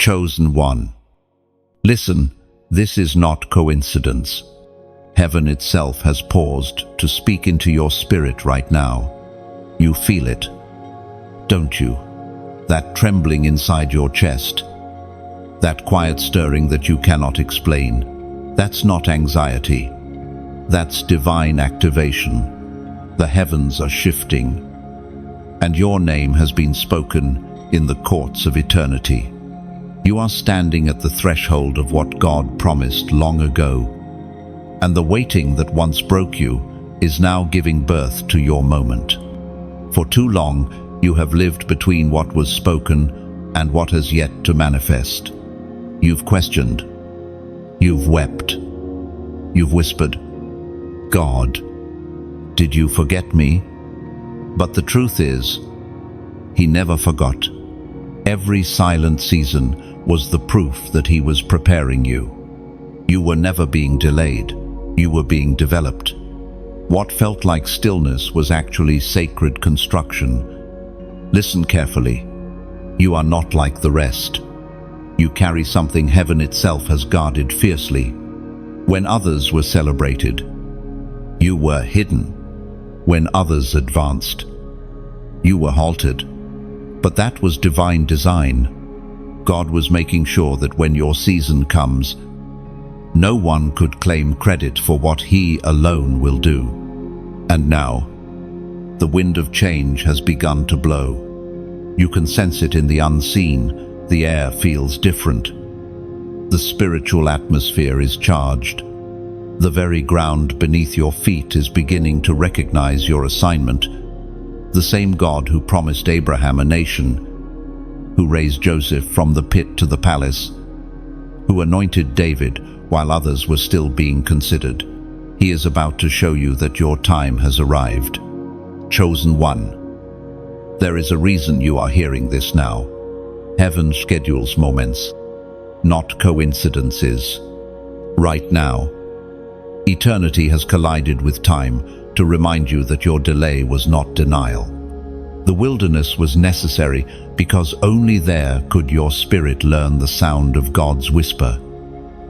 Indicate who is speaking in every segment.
Speaker 1: Chosen one. Listen, this is not coincidence. Heaven itself has paused to speak into your spirit right now. You feel it, don't you? That trembling inside your chest, that quiet stirring that you cannot explain. That's not anxiety. That's divine activation. The heavens are shifting, and your name has been spoken in the courts of eternity. You are standing at the threshold of what God promised long ago, and the waiting that once broke you is now giving birth to your moment. For too long, you have lived between what was spoken and what has yet to manifest. You've questioned. You've wept. You've whispered, "God, did you forget me?" But the truth is, He never forgot. Every silent season was the proof that He was preparing you. You were never being delayed. You were being developed. What felt like stillness was actually sacred construction. Listen carefully. You are not like the rest. You carry something heaven itself has guarded fiercely. When others were celebrated, you were hidden. When others advanced, you were halted. But that was divine design. God was making sure that when your season comes, no one could claim credit for what He alone will do. And now, the wind of change has begun to blow. You can sense it in the unseen. The air feels different. The spiritual atmosphere is charged. The very ground beneath your feet is beginning to recognize your assignment. The same God who promised Abraham a nation, who raised Joseph from the pit to the palace, who anointed David while others were still being considered. He is about to show you that your time has arrived. Chosen one. There is a reason you are hearing this now. Heaven schedules moments, not coincidences. Right now, eternity has collided with time to remind you that your delay was not denial. The wilderness was necessary because only there could your spirit learn the sound of God's whisper.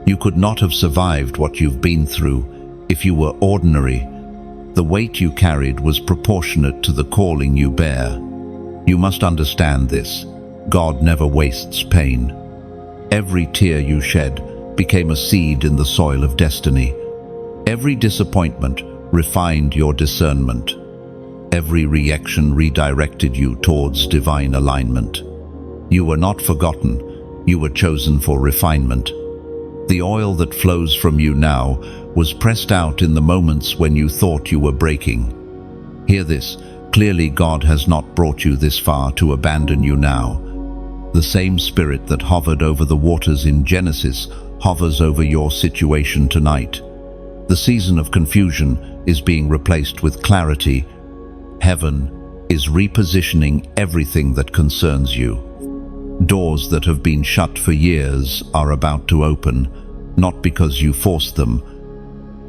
Speaker 1: You could not have survived what you've been through if you were ordinary. The weight you carried was proportionate to the calling you bear. You must understand this. God never wastes pain. Every tear you shed became a seed in the soil of destiny. Every disappointment refined your discernment. Every reaction redirected you towards divine alignment. You were not forgotten. You were chosen for refinement. The oil that flows from you now was pressed out in the moments when you thought you were breaking. Hear this. Clearly, God has not brought you this far to abandon you now. The same Spirit that hovered over the waters in Genesis hovers over your situation tonight. The season of confusion is being replaced with clarity. Heaven is repositioning everything that concerns you. Doors that have been shut for years are about to open, not because you forced them,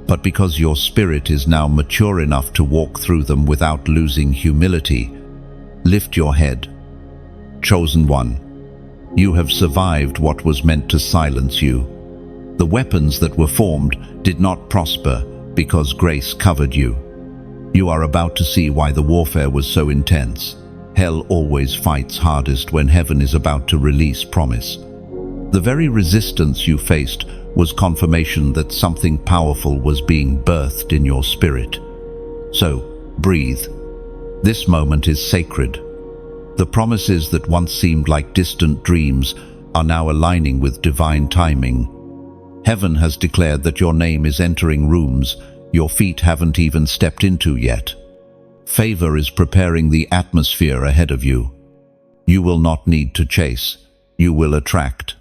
Speaker 1: but because your spirit is now mature enough to walk through them without losing humility. Lift your head. Chosen one. You have survived what was meant to silence you. The weapons that were formed did not prosper because grace covered you. You are about to see why the warfare was so intense. Hell always fights hardest when heaven is about to release promise. The very resistance you faced was confirmation that something powerful was being birthed in your spirit. So, breathe. This moment is sacred. The promises that once seemed like distant dreams are now aligning with divine timing. Heaven has declared that your name is entering rooms your feet haven't even stepped into yet. Favor is preparing the atmosphere ahead of you. You will not need to chase. You will attract.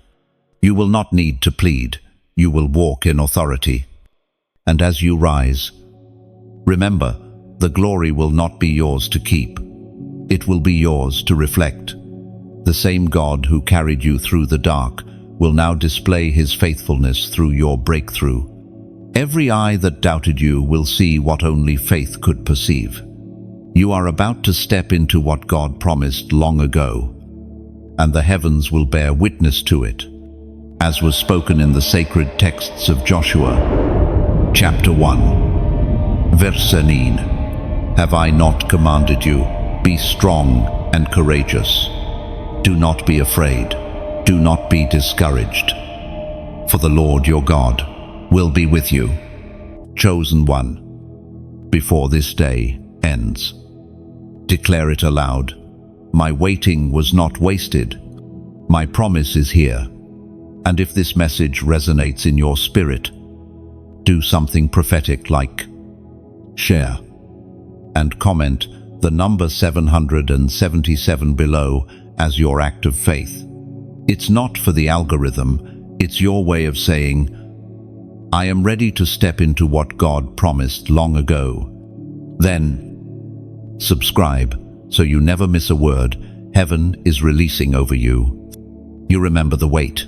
Speaker 1: You will not need to plead. You will walk in authority. And as you rise, remember, the glory will not be yours to keep. It will be yours to reflect. The same God who carried you through the dark will now display His faithfulness through your breakthrough. Every eye that doubted you will see what only faith could perceive. You are about to step into what God promised long ago. and the heavens will bear witness to it, as was spoken in the sacred texts of Joshua. Chapter 1, Verse 9. Have I not commanded you? Be strong and courageous. Do not be afraid. Do not be discouraged. For the Lord your God will be with you. Chosen one, before this day ends. Declare it aloud. My waiting was not wasted. My promise is here. And if this message resonates in your spirit, do something prophetic like share and comment the number 777 below as your act of faith. It's not for the algorithm, it's your way of saying, I am ready to step into what God promised long ago. Then, subscribe so you never miss a word heaven is releasing over you. You remember the weight,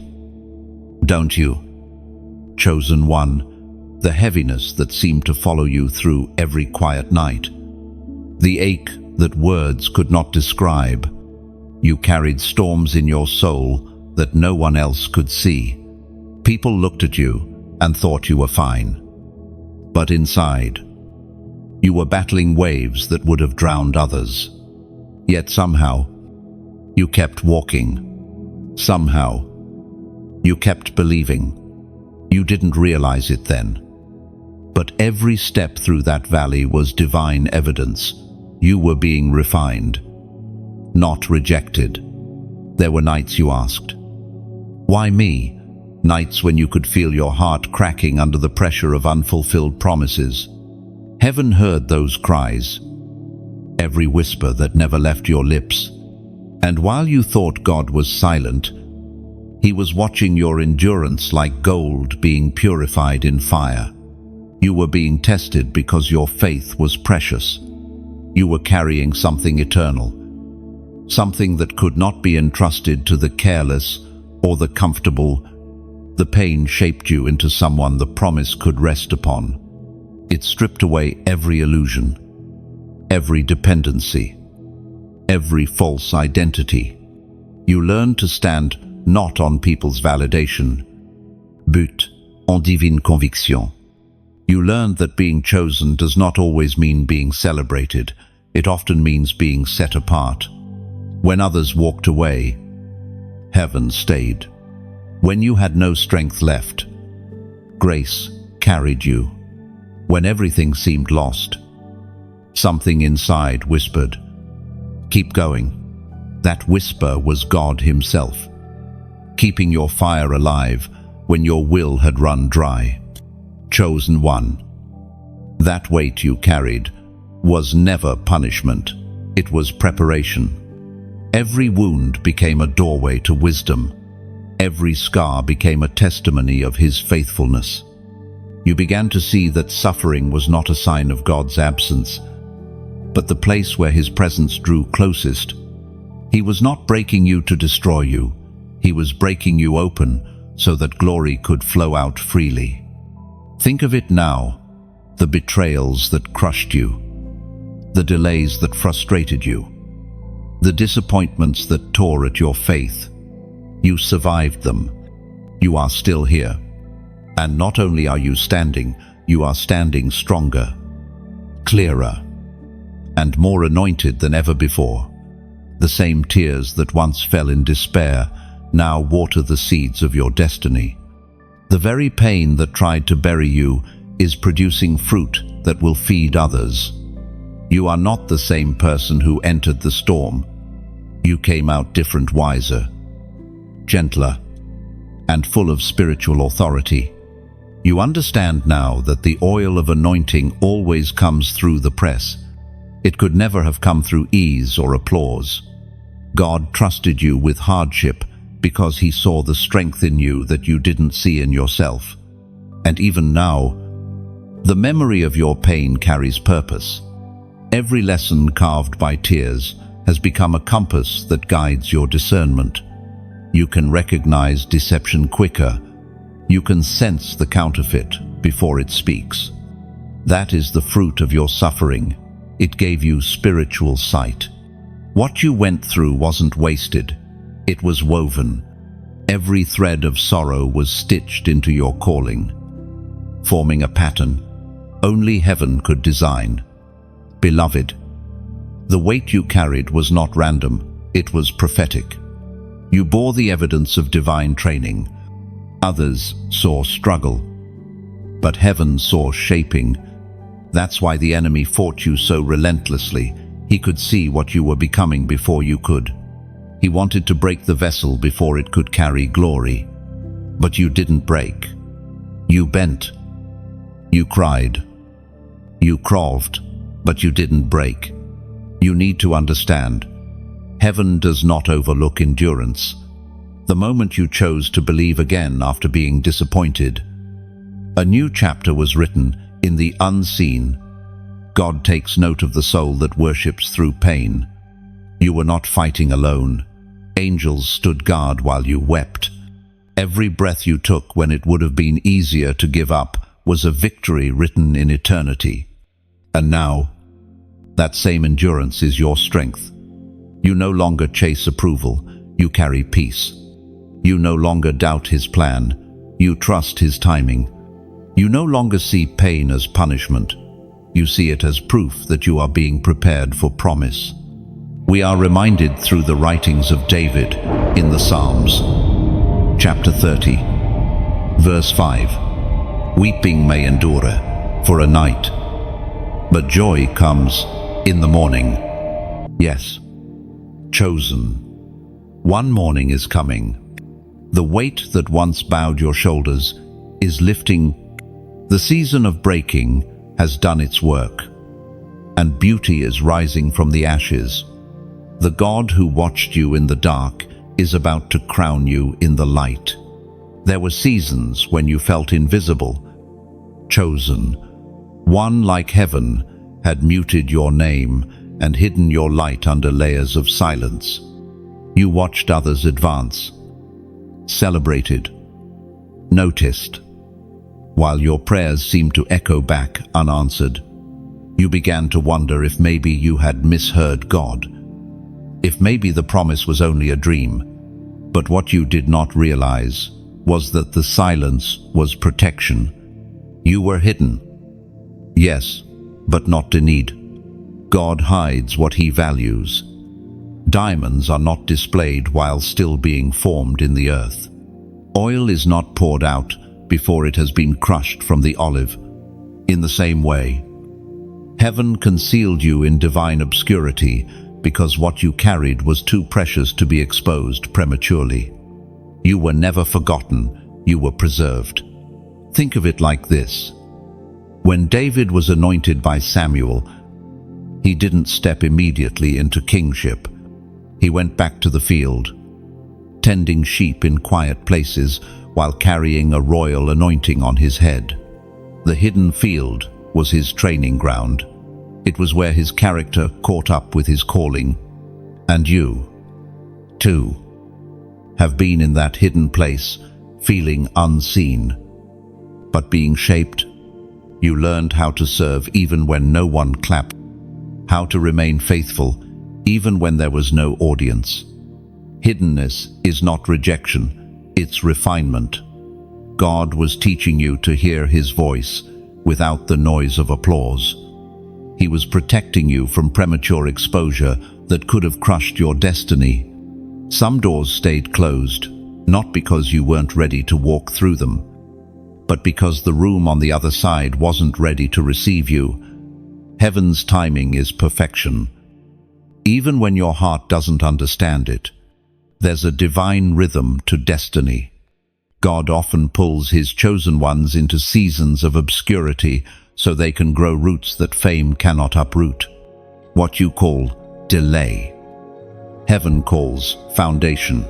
Speaker 1: don't you? Chosen one, the heaviness that seemed to follow you through every quiet night. The ache that words could not describe. You carried storms in your soul that no one else could see. People looked at you and thought you were fine. But inside, you were battling waves that would have drowned others. Yet somehow, you kept walking. Somehow, you kept believing. You didn't realize it then. But every step through that valley was divine evidence. You were being refined, not rejected. There were nights you asked, why me? Nights when you could feel your heart cracking under the pressure of unfulfilled promises. Heaven heard those cries, every whisper that never left your lips. And while you thought God was silent, He was watching your endurance like gold being purified in fire. You were being tested because your faith was precious. You were carrying something eternal, something that could not be entrusted to the careless or the comfortable. The pain shaped you into someone the promise could rest upon. It stripped away every illusion, every dependency, every false identity. You learned to stand not on people's validation, but en divine conviction. You learned that being chosen does not always mean being celebrated. It often means being set apart. When others walked away, heaven stayed. When you had no strength left, grace carried you. When everything seemed lost, something inside whispered, keep going. That whisper was God Himself, keeping your fire alive when your will had run dry. Chosen one, that weight you carried was never punishment. It was preparation. Every wound became a doorway to wisdom. Every scar became a testimony of His faithfulness. You began to see that suffering was not a sign of God's absence, but the place where His presence drew closest. He was not breaking you to destroy you. He was breaking you open so that glory could flow out freely. Think of it now, the betrayals that crushed you, the delays that frustrated you, the disappointments that tore at your faith. You survived them. You are still here. And not only are you are standing stronger, clearer, and more anointed than ever before. The same tears that once fell in despair now water the seeds of your destiny. The very pain that tried to bury you is producing fruit that will feed others. You are not the same person who entered the storm. You came out different, wiser, gentler, and full of spiritual authority. You understand now that the oil of anointing always comes through the press. It could never have come through ease or applause. God trusted you with hardship because He saw the strength in you that you didn't see in yourself. And even now, the memory of your pain carries purpose. Every lesson carved by tears has become a compass that guides your discernment. You can recognize deception quicker. You can sense the counterfeit before it speaks. That is the fruit of your suffering. It gave you spiritual sight. What you went through wasn't wasted. It was woven. Every thread of sorrow was stitched into your calling, forming a pattern only heaven could design. Beloved, the weight you carried was not random, it was prophetic. You bore the evidence of divine training. Others saw struggle, but heaven saw shaping. That's why the enemy fought you so relentlessly. He could see what you were becoming before you could. He wanted to break the vessel before it could carry glory. But you didn't break. You bent. You cried. You crawled, but you didn't break. You need to understand. Heaven does not overlook endurance. The moment you chose to believe again after being disappointed, a new chapter was written in the unseen. God takes note of the soul that worships through pain. You were not fighting alone. Angels stood guard while you wept. Every breath you took when it would have been easier to give up was a victory written in eternity. And now, that same endurance is your strength. You no longer chase approval, you carry peace. You no longer doubt His plan, you trust His timing. You no longer see pain as punishment, you see it as proof that you are being prepared for promise. We are reminded through the writings of David in the Psalms. Chapter 30, verse 5. Weeping may endure for a night, but joy comes in the morning. Yes, chosen. One morning is coming. The weight that once bowed your shoulders is lifting. The season of breaking has done its work, and beauty is rising from the ashes. The God who watched you in the dark is about to crown you in the light. There were seasons when you felt invisible, chosen. One like heaven had muted your name and hidden your light under layers of silence. You watched others advance, celebrated, noticed, while your prayers seemed to echo back unanswered. You began to wonder if maybe you had misheard God, if maybe the promise was only a dream. But what you did not realize was that the silence was protection. You were hidden, yes, but not denied. God hides what He values. Diamonds are not displayed while still being formed in the earth. Oil is not poured out before it has been crushed from the olive. In the same way, heaven concealed you in divine obscurity because what you carried was too precious to be exposed prematurely. You were never forgotten, you were preserved. Think of it like this. When David was anointed by Samuel, he didn't step immediately into kingship. He went back to the field, tending sheep in quiet places while carrying a royal anointing on his head. The hidden field was his training ground. It was where his character caught up with his calling. And you, too, have been in that hidden place, feeling unseen, but being shaped. You learned how to serve even when no one clapped, how to remain faithful even when there was no audience. Hiddenness is not rejection, it's refinement. God was teaching you to hear His voice without the noise of applause. He was protecting you from premature exposure that could have crushed your destiny. Some doors stayed closed, not because you weren't ready to walk through them, but because the room on the other side wasn't ready to receive you. Heaven's timing is perfection. Even when your heart doesn't understand it, there's a divine rhythm to destiny. God often pulls His chosen ones into seasons of obscurity so they can grow roots that fame cannot uproot. What you call delay, heaven calls foundation.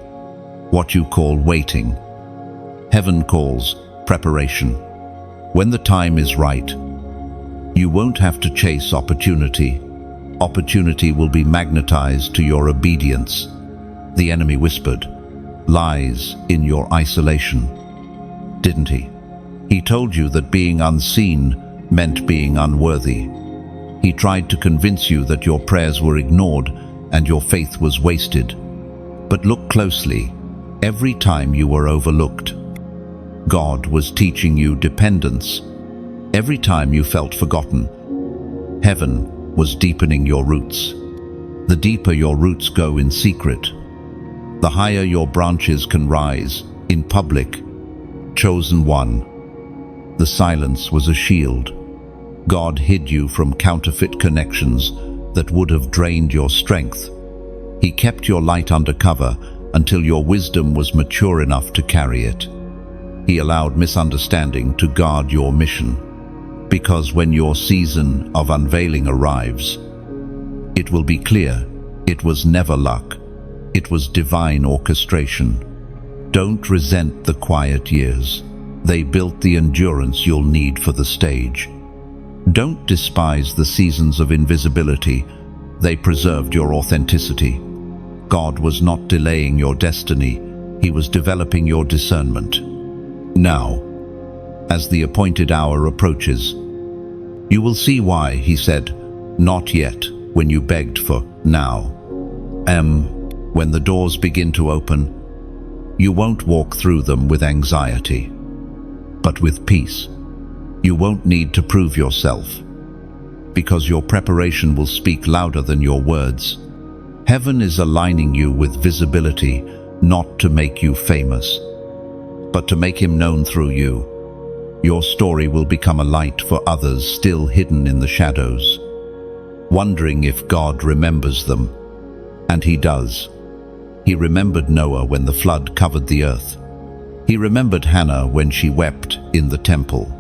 Speaker 1: What you call waiting, heaven calls preparation. When the time is right, you won't have to chase opportunity. Opportunity will be magnetized to your obedience. The enemy whispered lies in your isolation, didn't he? He told you that being unseen meant being unworthy. He tried to convince you that your prayers were ignored and your faith was wasted. But look closely. Every time you were overlooked, God was teaching you dependence. Every time you felt forgotten, heaven was deepening your roots. The deeper your roots go in secret, the higher your branches can rise in public. Chosen one. The silence was a shield. God hid you from counterfeit connections that would have drained your strength. He kept your light under cover until your wisdom was mature enough to carry it. He allowed misunderstanding to guard your mission, because when your season of unveiling arrives, it will be clear it was never luck, it was divine orchestration. Don't resent the quiet years. They built the endurance you'll need for the stage. Don't despise the seasons of invisibility. They preserved your authenticity. God was not delaying your destiny. He was developing your discernment. Now, as the appointed hour approaches, you will see why he said, "Not yet," when you begged for now. When the doors begin to open, you won't walk through them with anxiety, but with peace. You won't need to prove yourself, because your preparation will speak louder than your words. Heaven is aligning you with visibility, not to make you famous, but to make him known through you. Your story will become a light for others still hidden in the shadows, wondering if God remembers them. And he does. He remembered Noah when the flood covered the earth. He remembered Hannah when she wept in the temple.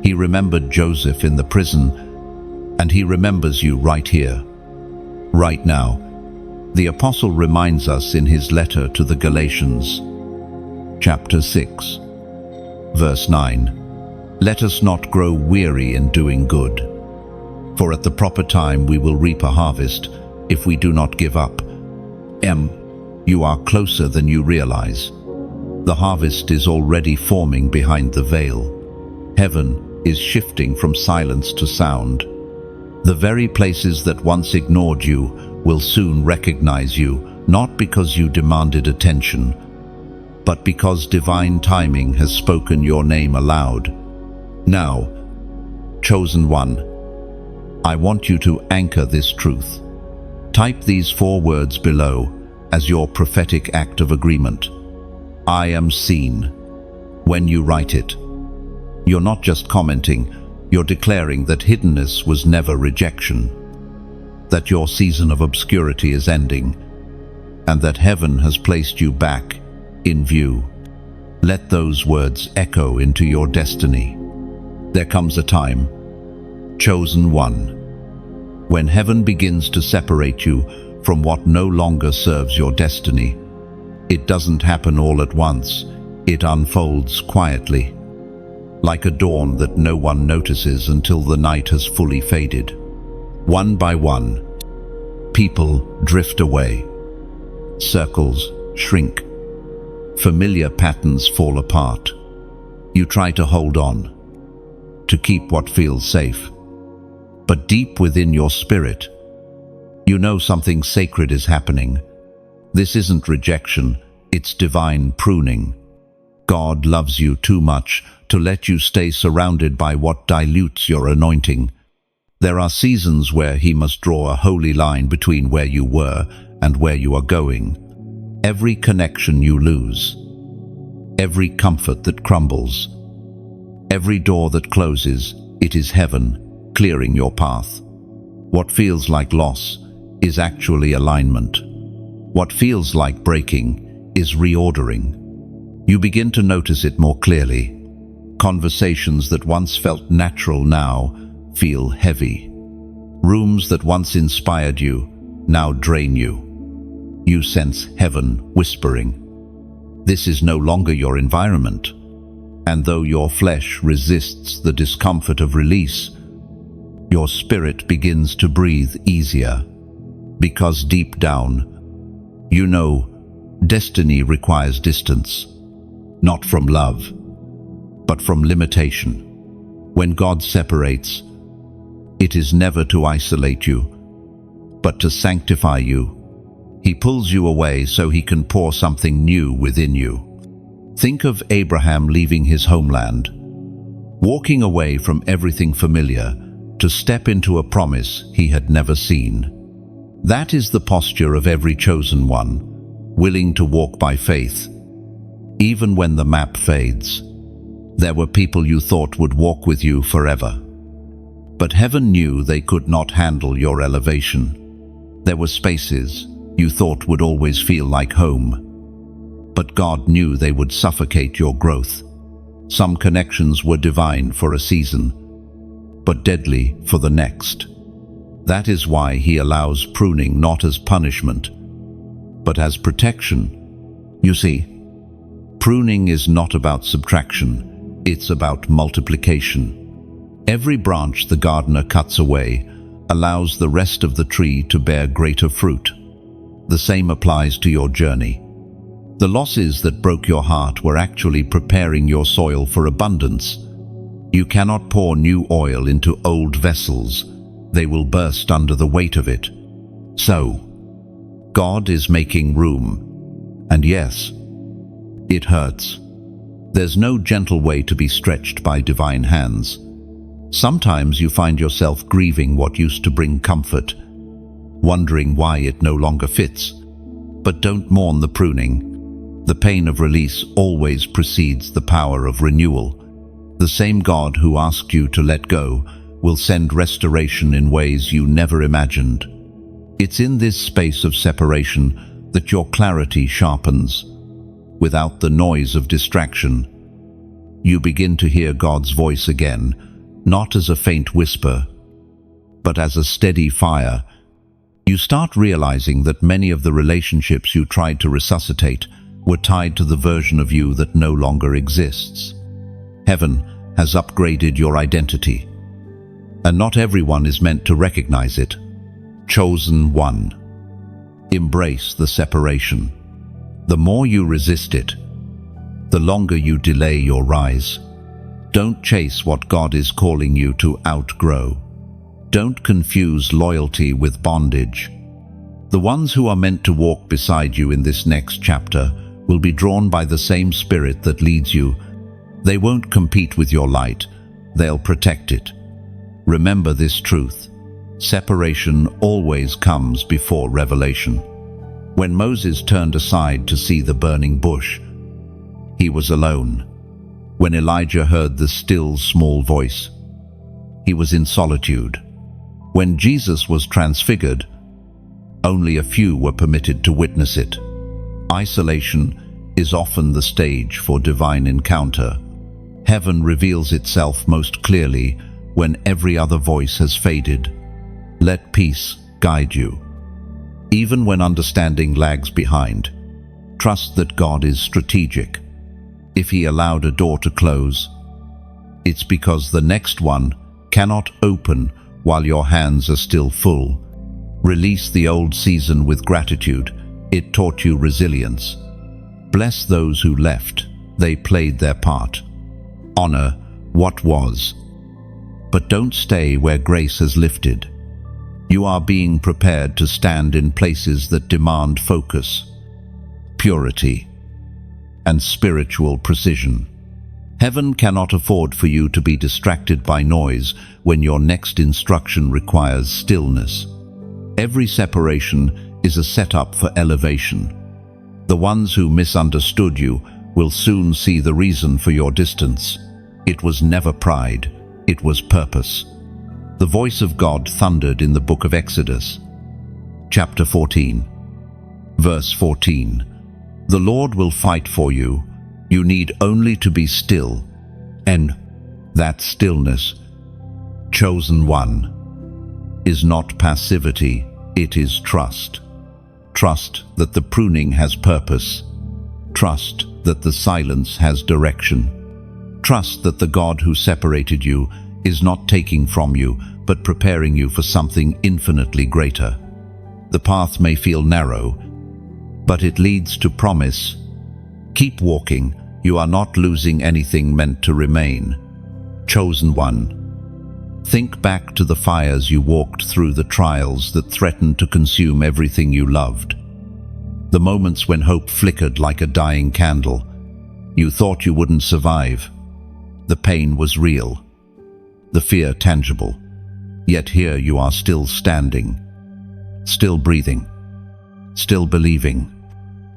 Speaker 1: He remembered Joseph in the prison, and he remembers you right here, right now. The apostle reminds us in his letter to the Galatians, chapter 6, verse 9, "Let us not grow weary in doing good, for at the proper time we will reap a harvest if we do not give up." You are closer than you realize. The harvest is already forming behind the veil. Heaven is shifting from silence to sound. The very places that once ignored you will soon recognize you, not because you demanded attention, but because divine timing has spoken your name aloud. Now, chosen one, I want you to anchor this truth. Type these 4 words below as your prophetic act of agreement. I am seen. When you write it, you're not just commenting, you're declaring that hiddenness was never rejection, that your season of obscurity is ending, and that heaven has placed you back in view. Let those words echo into your destiny. There comes a time, chosen one, when heaven begins to separate you from what no longer serves your destiny. It doesn't happen all at once. It unfolds quietly, like a dawn that no one notices until the night has fully faded. One by one, people drift away. Circles shrink. Familiar patterns fall apart. You try to hold on, to keep what feels safe. But deep within your spirit, you know something sacred is happening. This isn't rejection, it's divine pruning. God loves you too much to let you stay surrounded by what dilutes your anointing. There are seasons where he must draw a holy line between where you were and where you are going. Every connection you lose, every comfort that crumbles, every door that closes, it is heaven clearing your path. What feels like loss is actually alignment. What feels like breaking is reordering. You begin to notice it more clearly. Conversations that once felt natural now feel heavy. Rooms that once inspired you now drain you. You sense heaven whispering, "This is no longer your environment." And though your flesh resists the discomfort of release, your spirit begins to breathe easier. Because deep down, you know destiny requires distance, not from love, but from limitation. When God separates, it is never to isolate you, but to sanctify you. He pulls you away so he can pour something new within you. Think of Abraham leaving his homeland, walking away from everything familiar to step into a promise he had never seen. That is the posture of every chosen one, willing to walk by faith, even when the map fades. There were people you thought would walk with you forever, but heaven knew they could not handle your elevation. There were spaces you thought would always feel like home, but God knew they would suffocate your growth. Some connections were divine for a season, but deadly for the next. That is why He allows pruning not as punishment, but as protection. You see, pruning is not about subtraction, it's about multiplication. Every branch the gardener cuts away allows the rest of the tree to bear greater fruit. The same applies to your journey. The losses that broke your heart were actually preparing your soil for abundance. You cannot pour new oil into old vessels. They will burst under the weight of it. So, God is making room. And yes, it hurts. There's no gentle way to be stretched by divine hands. Sometimes you find yourself grieving what used to bring comfort, wondering why it no longer fits. But don't mourn the pruning. The pain of release always precedes the power of renewal. The same God who asked you to let go will send restoration in ways you never imagined. It's in this space of separation that your clarity sharpens. Without the noise of distraction, you begin to hear God's voice again, not as a faint whisper, but as a steady fire. You start realizing that many of the relationships you tried to resuscitate were tied to the version of you that no longer exists. Heaven has upgraded your identity, and not everyone is meant to recognize it. Chosen one. Embrace the separation. The more you resist it, the longer you delay your rise. Don't chase what God is calling you to outgrow. Don't confuse loyalty with bondage. The ones who are meant to walk beside you in this next chapter will be drawn by the same spirit that leads you. They won't compete with your light, they'll protect it. Remember this truth: separation always comes before revelation. When Moses turned aside to see the burning bush, he was alone. When Elijah heard the still small voice, he was in solitude. When Jesus was transfigured, only a few were permitted to witness it. Isolation is often the stage for divine encounter. Heaven reveals itself most clearly when every other voice has faded. Let peace guide you. Even when understanding lags behind, trust that God is strategic. If He allowed a door to close, it's because the next one cannot open while your hands are still full. Release the old season with gratitude. It taught you resilience. Bless those who left. They played their part. Honor what was. But don't stay where grace has lifted. You are being prepared to stand in places that demand focus, purity, and spiritual precision. Heaven cannot afford for you to be distracted by noise when your next instruction requires stillness. Every separation is a setup for elevation. The ones who misunderstood you will soon see the reason for your distance. It was never pride, it was purpose. The voice of God thundered in the book of Exodus, chapter 14, verse 14. The Lord will fight for you. You need only to be still. And that stillness, chosen one, is not passivity, it is trust. Trust that the pruning has purpose. Trust that the silence has direction. Trust that the God who separated you is not taking from you, but preparing you for something infinitely greater. The path may feel narrow, but it leads to promise. Keep walking. You are not losing anything meant to remain. Chosen one. Think back to the fires you walked through, the trials that threatened to consume everything you loved. The moments when hope flickered like a dying candle. You thought you wouldn't survive. The pain was real, the fear tangible. Yet here you are, still standing, still breathing, still believing.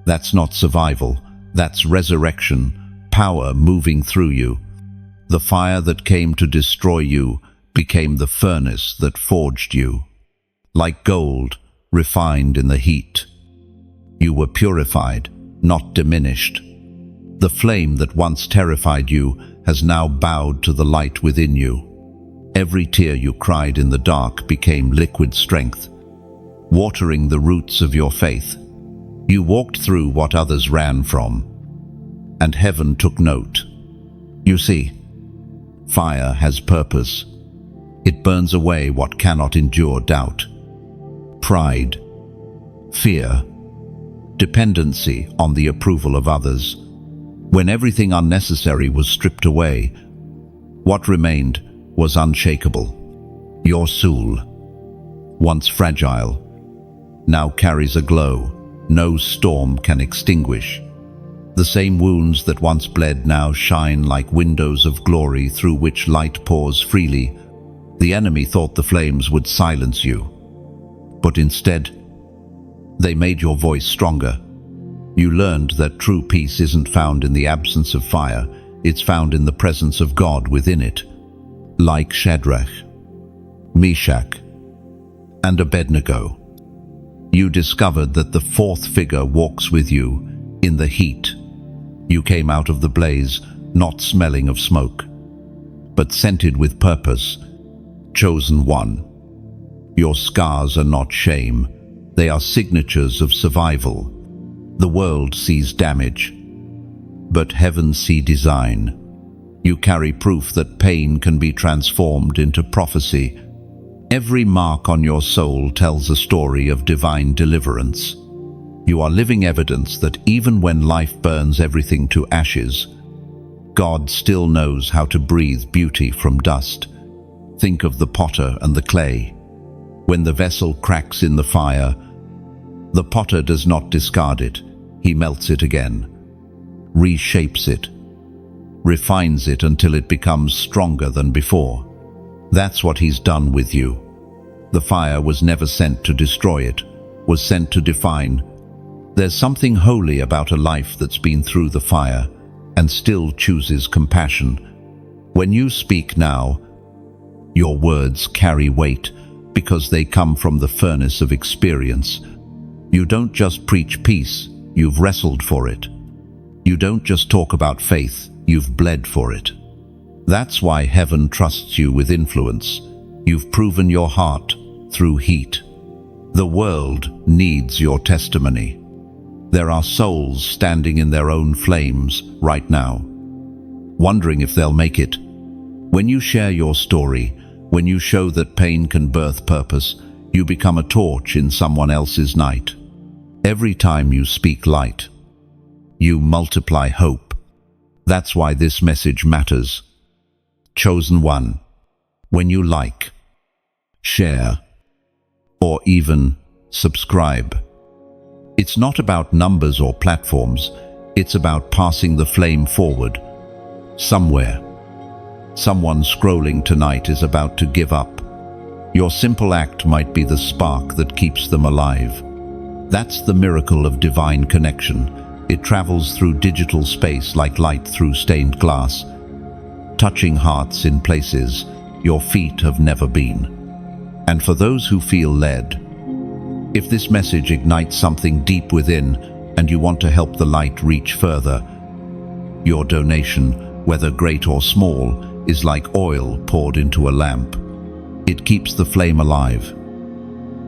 Speaker 1: That's not survival, that's resurrection, power moving through you. The fire that came to destroy you became the furnace that forged you. Like gold, refined in the heat. You were purified, not diminished. The flame that once terrified you has now bowed to the light within you. Every tear you cried in the dark became liquid strength, watering the roots of your faith. You walked through what others ran from, and heaven took note. You see, fire has purpose. It burns away what cannot endure doubt. Pride, fear, dependency on the approval of others. When everything unnecessary was stripped away, what remained was unshakable. Your soul, once fragile, now carries a glow no storm can extinguish. The same wounds that once bled now shine like windows of glory through which light pours freely. The enemy thought the flames would silence you, but instead, they made your voice stronger. You learned that true peace isn't found in the absence of fire, it's found in the presence of God within it. Like Shadrach, Meshach, and Abednego, you discovered that the fourth figure walks with you in the heat. You came out of the blaze, not smelling of smoke, but scented with purpose, chosen one. Your scars are not shame, they are signatures of survival. The world sees damage, but heaven sees design. You carry proof that pain can be transformed into prophecy. Every mark on your soul tells a story of divine deliverance. You are living evidence that even when life burns everything to ashes, God still knows how to breathe beauty from dust. Think of the potter and the clay. When the vessel cracks in the fire, the potter does not discard it. He melts it again, reshapes it, refines it until it becomes stronger than before. That's what he's done with you. The fire was never sent to destroy it, was sent to define. There's something holy about a life that's been through the fire and still chooses compassion. When you speak now, your words carry weight because they come from the furnace of experience. You don't just preach peace, you've wrestled for it. You don't just talk about faith, you've bled for it. That's why heaven trusts you with influence. You've proven your heart through heat. The world needs your testimony. There are souls standing in their own flames right now, wondering if they'll make it. When you share your story, when you show that pain can birth purpose, you become a torch in someone else's night. Every time you speak light, you multiply hope. That's why this message matters. Chosen one. When you like, share, or even subscribe, it's not about numbers or platforms, it's about passing the flame forward. Somewhere, someone scrolling tonight is about to give up. Your simple act might be the spark that keeps them alive. That's the miracle of divine connection. It travels through digital space like light through stained glass, touching hearts in places your feet have never been. And for those who feel led, if this message ignites something deep within and you want to help the light reach further, your donation, whether great or small, is like oil poured into a lamp. It keeps the flame alive,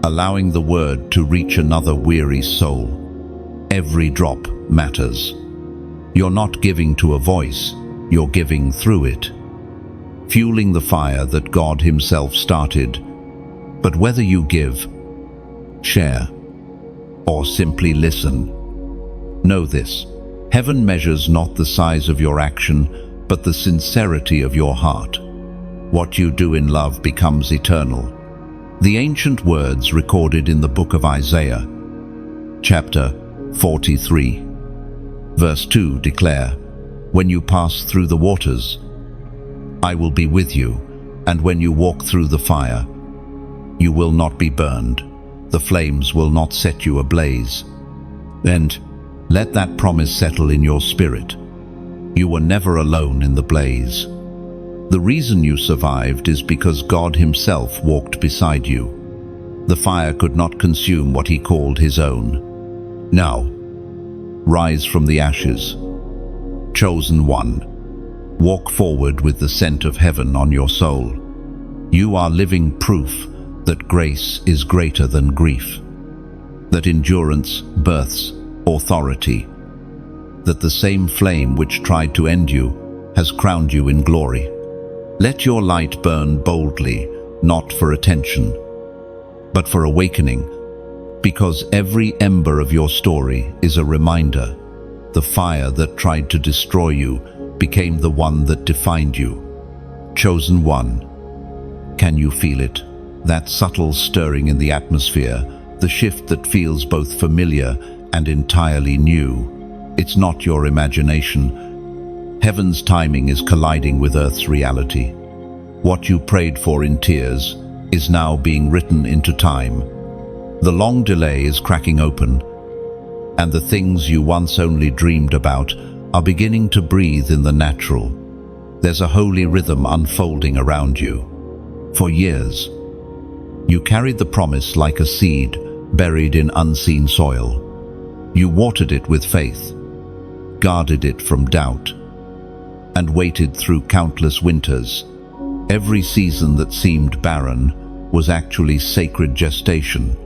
Speaker 1: allowing the word to reach another weary soul. Every drop matters. You're not giving to a voice, you're giving through it, fueling the fire that God Himself started. But whether you give, share, or simply listen, know this: heaven measures not the size of your action, but the sincerity of your heart. What you do in love becomes eternal. The ancient words recorded in the book of Isaiah, chapter 43. Verse 2 declare, "When you pass through the waters, I will be with you, and when you walk through the fire, you will not be burned. The flames will not set you ablaze." And let that promise settle in your spirit. You were never alone in the blaze. The reason you survived is because God Himself walked beside you. The fire could not consume what He called His own. Now, rise from the ashes. Chosen one, walk forward with the scent of heaven on your soul. You are living proof that grace is greater than grief, that endurance births authority, that the same flame which tried to end you has crowned you in glory. Let your light burn boldly, not for attention, but for awakening, because every ember of your story is a reminder. The fire that tried to destroy you became the one that defined you. Chosen one. Can you feel it? That subtle stirring in the atmosphere, the shift that feels both familiar and entirely new. It's not your imagination. Heaven's timing is colliding with Earth's reality. What you prayed for in tears is now being written into time. The long delay is cracking open, and the things you once only dreamed about are beginning to breathe in the natural. There's a holy rhythm unfolding around you. For years, you carried the promise like a seed buried in unseen soil. You watered it with faith, guarded it from doubt, and waited through countless winters. Every season that seemed barren was actually sacred gestation.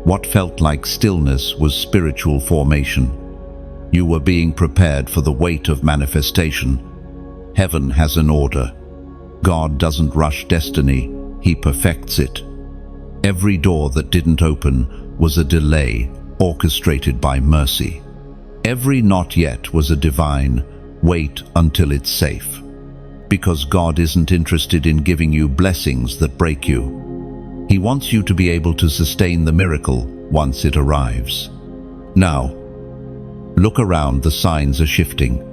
Speaker 1: What felt like stillness was spiritual formation. You were being prepared for the weight of manifestation. Heaven has an order. God doesn't rush destiny, He perfects it. Every door that didn't open was a delay orchestrated by mercy. Every not yet was a divine wait until it's safe. Because God isn't interested in giving you blessings that break you. He wants you to be able to sustain the miracle once it arrives. Now, look around, the signs are shifting.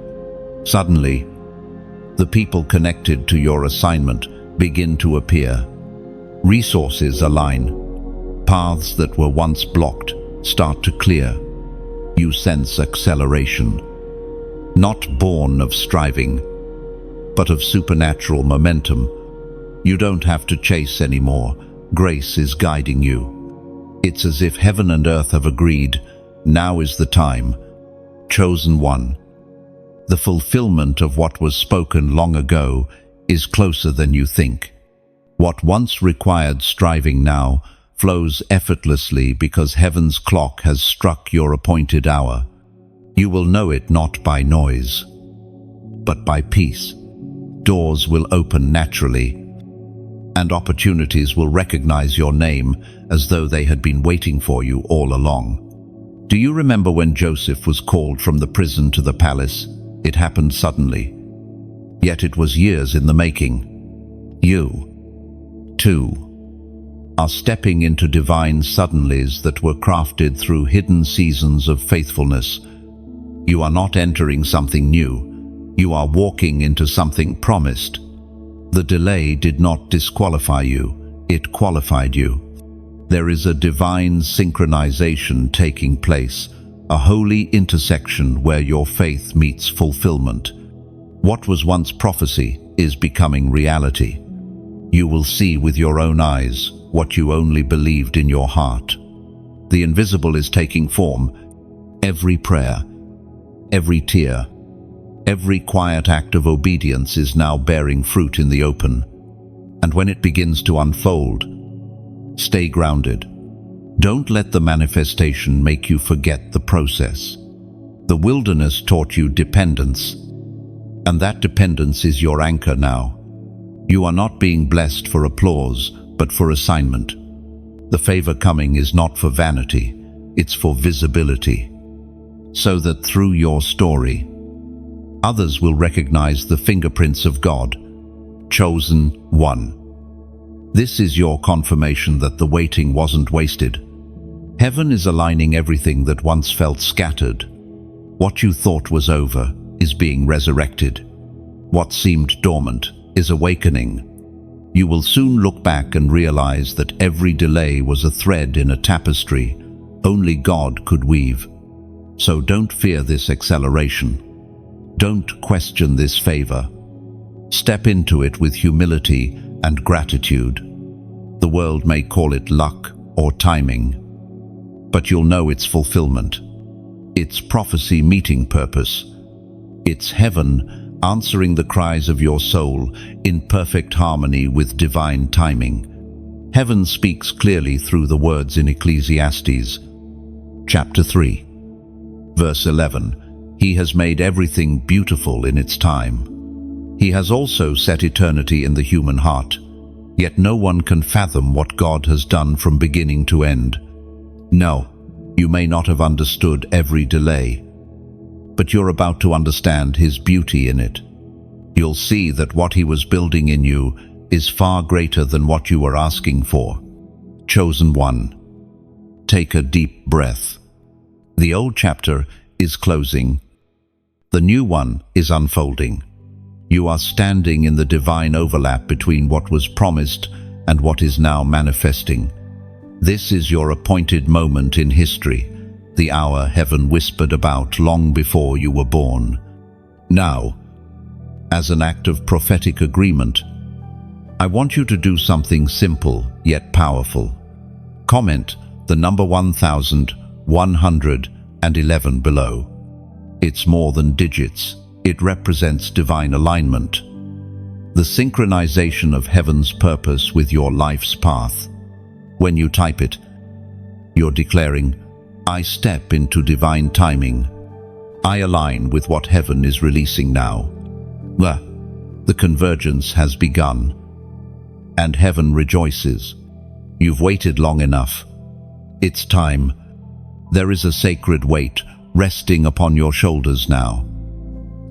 Speaker 1: Suddenly, the people connected to your assignment begin to appear. Resources align. Paths that were once blocked start to clear. You sense acceleration. Not born of striving, but of supernatural momentum. You don't have to chase anymore. Grace is guiding you. It's as if heaven and earth have agreed, now is the time. Chosen one. The fulfillment of what was spoken long ago is closer than you think. What once required striving now flows effortlessly because heaven's clock has struck your appointed hour. You will know it not by noise, but by peace. Doors will open naturally, and opportunities will recognize your name as though they had been waiting for you all along. Do you remember when Joseph was called from the prison to the palace? It happened suddenly, yet it was years in the making. You, too, are stepping into divine suddenlies that were crafted through hidden seasons of faithfulness. You are not entering something new. You are walking into something promised. The delay did not disqualify you, it qualified you. There is a divine synchronization taking place, a holy intersection where your faith meets fulfillment. What was once prophecy is becoming reality. You will see with your own eyes what you only believed in your heart. The invisible is taking form. Every prayer, every tear, every quiet act of obedience is now bearing fruit in the open. And when it begins to unfold, stay grounded. Don't let the manifestation make you forget the process. The wilderness taught you dependence, and that dependence is your anchor now. You are not being blessed for applause, but for assignment. The favor coming is not for vanity, it's for visibility. So that through your story, others will recognize the fingerprints of God. Chosen one. This is your confirmation that the waiting wasn't wasted. Heaven is aligning everything that once felt scattered. What you thought was over is being resurrected. What seemed dormant is awakening. You will soon look back and realize that every delay was a thread in a tapestry only God could weave. So don't fear this acceleration. Don't question this favor. Step into it with humility and gratitude. The world may call it luck or timing, but you'll know its fulfillment. It's prophecy meeting purpose. It's heaven answering the cries of your soul in perfect harmony with divine timing. Heaven speaks clearly through the words in Ecclesiastes, chapter 3, verse 11. He has made everything beautiful in its time. He has also set eternity in the human heart, yet no one can fathom what God has done from beginning to end. No, you may not have understood every delay, but you're about to understand His beauty in it. You'll see that what He was building in you is far greater than what you were asking for. Chosen one, take a deep breath. The old chapter is closing. The new one is unfolding. You are standing in the divine overlap between what was promised and what is now manifesting. This is your appointed moment in history, the hour heaven whispered about long before you were born. Now, as an act of prophetic agreement, I want you to do something simple yet powerful. Comment the number 1111 below. It's more than digits. It represents divine alignment, the synchronization of heaven's purpose with your life's path. When you type it, you're declaring, I step into divine timing. I align with what heaven is releasing now. The convergence has begun, and heaven rejoices. You've waited long enough. It's time. There is a sacred weight resting upon your shoulders now.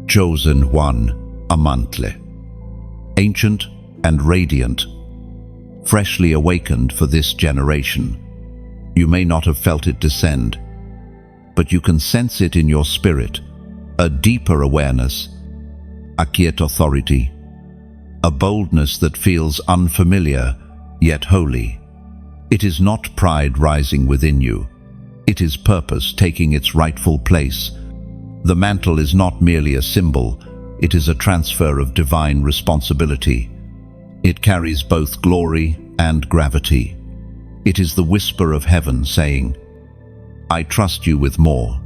Speaker 1: Chosen one, Amantle. Ancient and radiant, freshly awakened for this generation. You may not have felt it descend, but you can sense it in your spirit, a deeper awareness, a quiet authority, a boldness that feels unfamiliar yet holy. It is not pride rising within you. It is purpose taking its rightful place. The mantle is not merely a symbol, it is a transfer of divine responsibility. It carries both glory and gravity. It is the whisper of heaven saying, I trust you with more.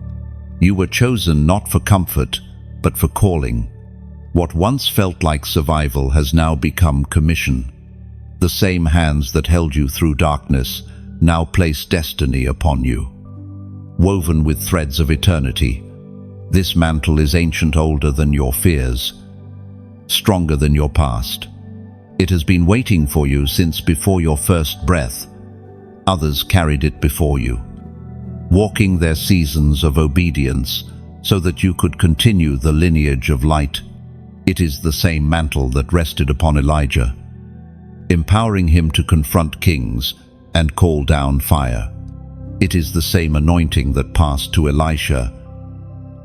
Speaker 1: You were chosen not for comfort, but for calling. What once felt like survival has now become commission. The same hands that held you through darkness now place destiny upon you. Woven with threads of eternity, this mantle is ancient, older than your fears, stronger than your past. It has been waiting for you since before your first breath. Others carried it before you, walking their seasons of obedience so that you could continue the lineage of light. It is the same mantle that rested upon Elijah, empowering him to confront kings and call down fire. It is the same anointing that passed to Elisha,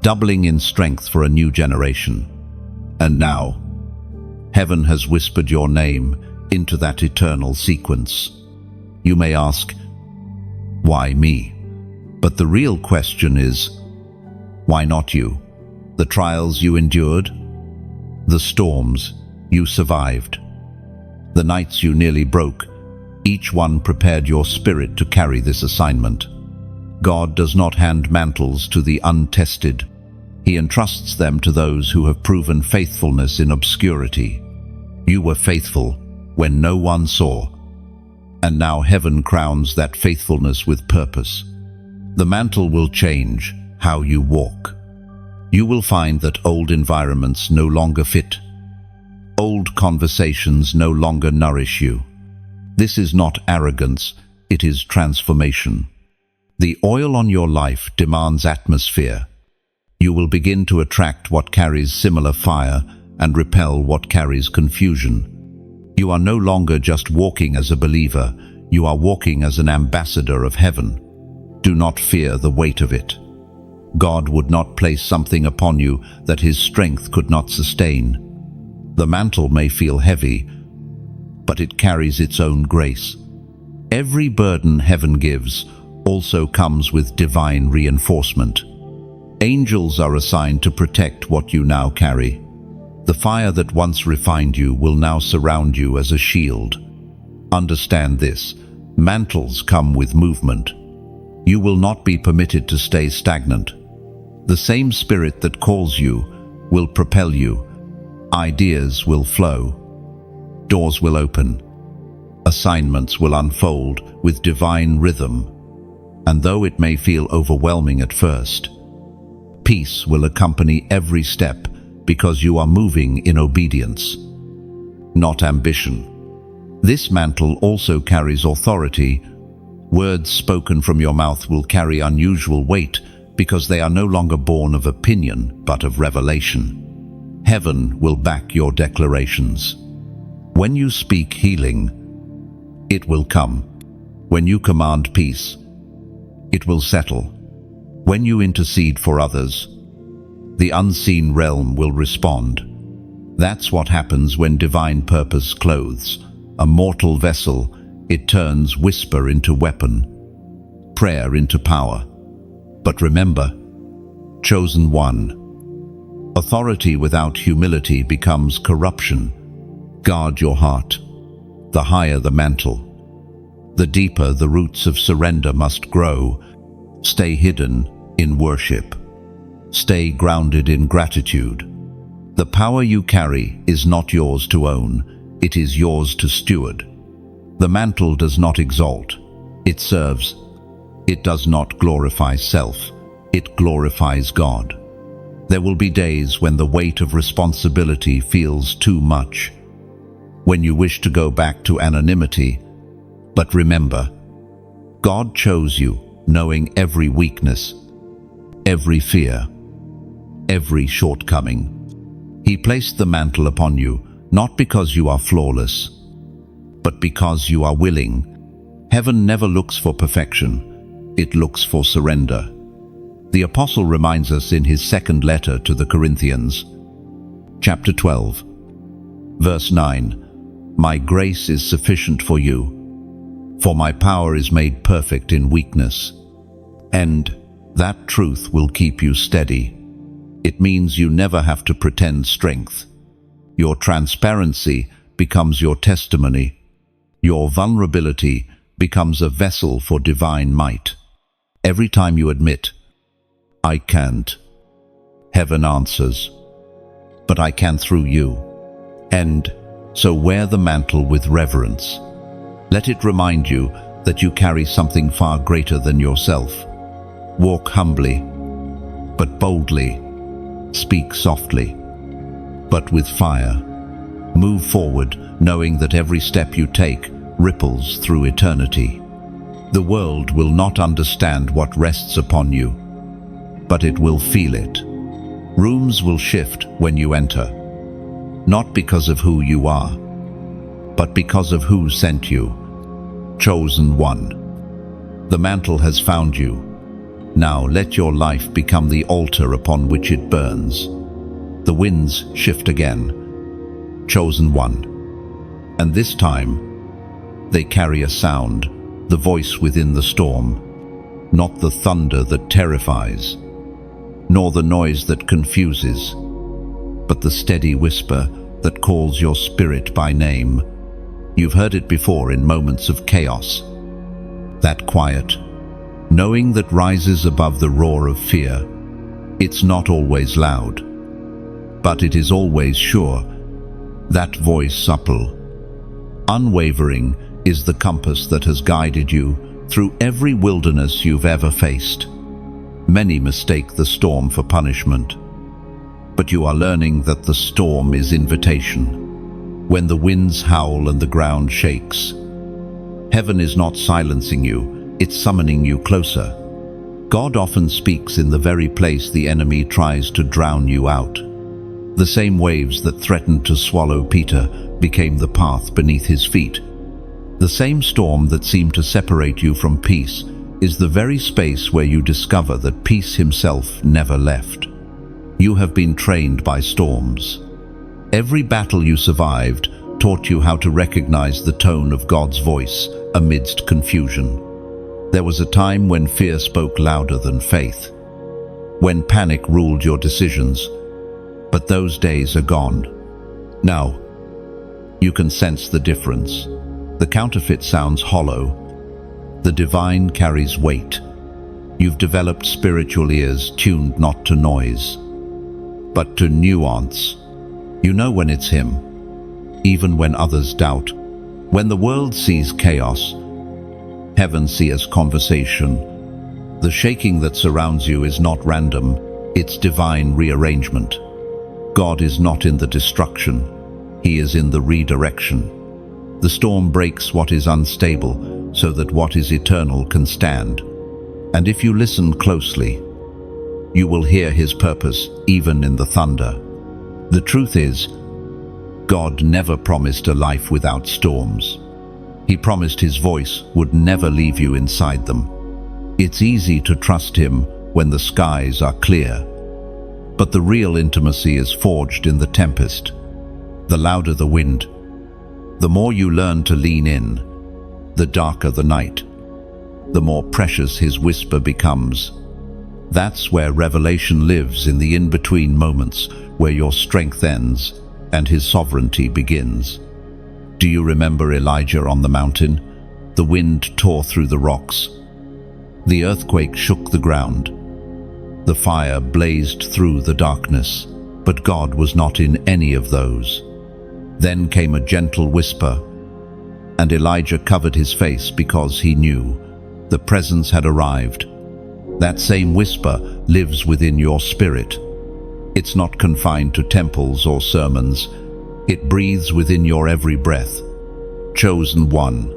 Speaker 1: doubling in strength for a new generation. And now, heaven has whispered your name into that eternal sequence. You may ask, why me? But the real question is, why not you? The trials you endured, the storms you survived, the nights you nearly broke, each one prepared your spirit to carry this assignment. God does not hand mantles to the untested. He entrusts them to those who have proven faithfulness in obscurity. You were faithful when no one saw, and now heaven crowns that faithfulness with purpose. The mantle will change how you walk. You will find that old environments no longer fit. Old conversations no longer nourish you. This is not arrogance, it is transformation. The oil on your life demands atmosphere. You will begin to attract what carries similar fire and repel what carries confusion. You are no longer just walking as a believer, you are walking as an ambassador of heaven. Do not fear the weight of it. God would not place something upon you that his strength could not sustain. The mantle may feel heavy, but it carries its own grace. Every burden heaven gives also comes with divine reinforcement. Angels are assigned to protect what you now carry. The fire that once refined you will now surround you as a shield. Understand this: mantles come with movement. You will not be permitted to stay stagnant. The same spirit that calls you will propel you. Ideas will flow. Doors will open. Assignments will unfold with divine rhythm. And though it may feel overwhelming at first, peace will accompany every step because you are moving in obedience, not ambition. This mantle also carries authority. Words spoken from your mouth will carry unusual weight because they are no longer born of opinion but of revelation. Heaven will back your declarations. When you speak healing, it will come. When you command peace, it will settle. When you intercede for others, the unseen realm will respond. That's what happens when divine purpose clothes a mortal vessel. It turns whisper into weapon, prayer into power. But remember, chosen one, authority without humility becomes corruption. Guard your heart. The higher the mantle, the deeper the roots of surrender must grow. Stay hidden in worship. Stay grounded in gratitude. The power you carry is not yours to own, it is yours to steward. The mantle does not exalt, it serves. It does not glorify self, it glorifies God. There will be days when the weight of responsibility feels too much, when you wish to go back to anonymity. But remember, God chose you, knowing every weakness, every fear, every shortcoming. He placed the mantle upon you, not because you are flawless, but because you are willing. Heaven never looks for perfection, it looks for surrender. The apostle reminds us in his second letter to the Corinthians, chapter 12, verse 9, "My grace is sufficient for you, for my power is made perfect in weakness." And that truth will keep you steady. It means you never have to pretend strength. Your transparency becomes your testimony. Your vulnerability becomes a vessel for divine might. Every time you admit, "I can't," heaven answers, "But I can through you." And so wear the mantle with reverence. Let it remind you that you carry something far greater than yourself. Walk humbly, but boldly. Speak softly, but with fire. Move forward, knowing that every step you take ripples through eternity. The world will not understand what rests upon you, but it will feel it. Rooms will shift when you enter, not because of who you are, but because of who sent you. Chosen one. The mantle has found you. Now let your life become the altar upon which it burns. The winds shift again. Chosen one. And this time, they carry a sound, the voice within the storm, not the thunder that terrifies, nor the noise that confuses, but the steady whisper that calls your spirit by name. You've heard it before in moments of chaos. That quiet, knowing that rises above the roar of fear. It's not always loud, but it is always sure. That voice supple, unwavering, is the compass that has guided you through every wilderness you've ever faced. Many mistake the storm for punishment, but you are learning that the storm is invitation. When the winds howl and the ground shakes, heaven is not silencing you, it's summoning you closer. God often speaks in the very place the enemy tries to drown you out. The same waves that threatened to swallow Peter became the path beneath his feet. The same storm that seemed to separate you from peace is the very space where you discover that peace himself never left. You have been trained by storms. Every battle you survived taught you how to recognize the tone of God's voice amidst confusion. There was a time when fear spoke louder than faith, when panic ruled your decisions, but those days are gone. Now, you can sense the difference. The counterfeit sounds hollow. The divine carries weight. You've developed spiritual ears tuned not to noise, but to nuance. You know when it's him, even when others doubt. When the world sees chaos, heaven sees conversation. The shaking that surrounds you is not random, it's divine rearrangement. God is not in the destruction, he is in the redirection. The storm breaks what is unstable so that what is eternal can stand. And if you listen closely, you will hear his purpose even in the thunder. The truth is, God never promised a life without storms. He promised his voice would never leave you inside them. It's easy to trust him when the skies are clear, but the real intimacy is forged in the tempest. The louder the wind, the more you learn to lean in. The darker the night, the more precious his whisper becomes. That's where revelation lives, in the in-between moments where your strength ends and his sovereignty begins. Do you remember Elijah on the mountain? The wind tore through the rocks. The earthquake shook the ground. The fire blazed through the darkness, but God was not in any of those. Then came a gentle whisper, and Elijah covered his face because he knew the presence had arrived. That same whisper lives within your spirit. It's not confined to temples or sermons. It breathes within your every breath. Chosen one.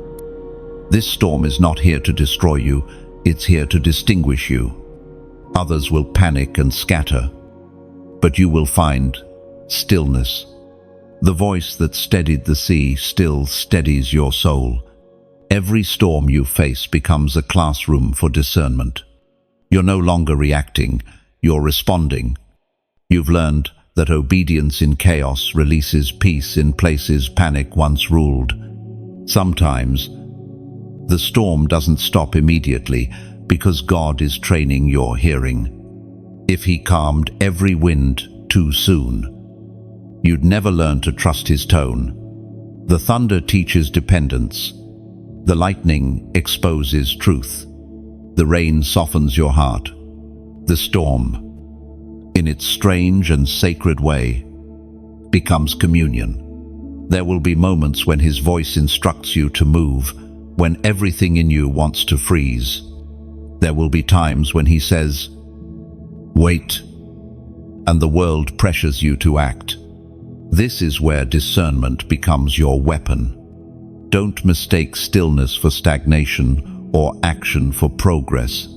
Speaker 1: This storm is not here to destroy you, it's here to distinguish you. Others will panic and scatter, but you will find stillness. The voice that steadied the sea still steadies your soul. Every storm you face becomes a classroom for discernment. You're no longer reacting, you're responding. You've learned that obedience in chaos releases peace in places panic once ruled. Sometimes, the storm doesn't stop immediately because God is training your hearing. If he calmed every wind too soon, you'd never learn to trust his tone. The thunder teaches dependence. The lightning exposes truth. The rain softens your heart. The storm, in its strange and sacred way, becomes communion. There will be moments when his voice instructs you to move, when everything in you wants to freeze. There will be times when he says, "Wait," and the world pressures you to act. This is where discernment becomes your weapon. Don't mistake stillness for stagnation or action for progress.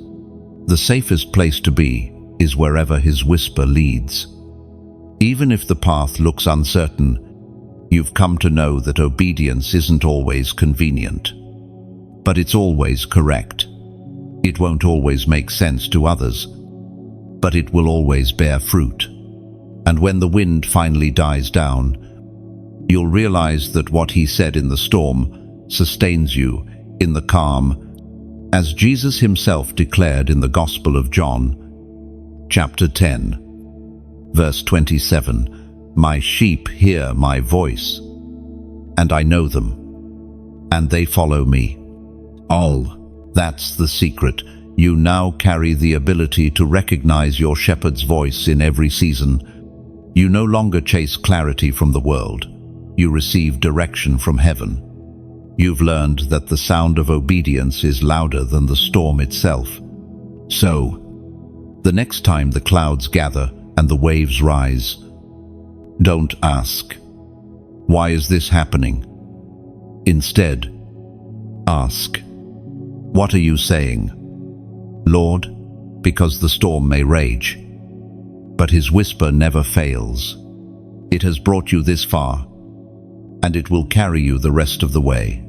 Speaker 1: The safest place to be is wherever his whisper leads. Even if the path looks uncertain, you've come to know that obedience isn't always convenient, but it's always correct. It won't always make sense to others, but it will always bear fruit. And when the wind finally dies down, you'll realize that what he said in the storm sustains you in the calm, as Jesus himself declared in the Gospel of John, chapter 10, verse 27, "My sheep hear my voice, and I know them, and they follow me." That's the secret. You now carry the ability to recognize your shepherd's voice in every season. You no longer chase clarity from the world. You receive direction from heaven. You've learned that the sound of obedience is louder than the storm itself. So, the next time the clouds gather and the waves rise, don't ask, "Why is this happening?" Instead, ask, "What are you saying, Lord?" Because the storm may rage, but his whisper never fails. It has brought you this far, and it will carry you the rest of the way.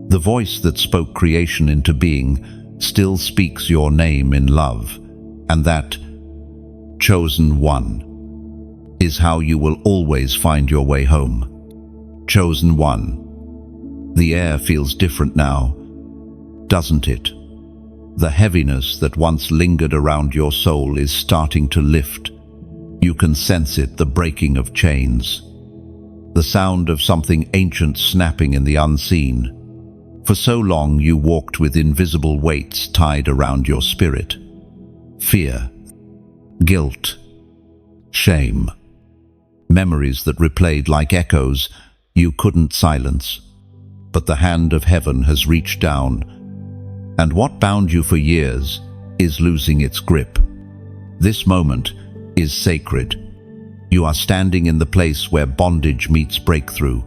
Speaker 1: The voice that spoke creation into being still speaks your name in love, and that chosen one is how you will always find your way home. Chosen one. The air feels different now, doesn't it? The heaviness that once lingered around your soul is starting to lift. You can sense it, the breaking of chains, the sound of something ancient snapping in the unseen. For so long you walked with invisible weights tied around your spirit. Fear, guilt, shame. Memories that replayed like echoes you couldn't silence. But the hand of heaven has reached down, and what bound you for years is losing its grip. This moment is sacred. You are standing in the place where bondage meets breakthrough.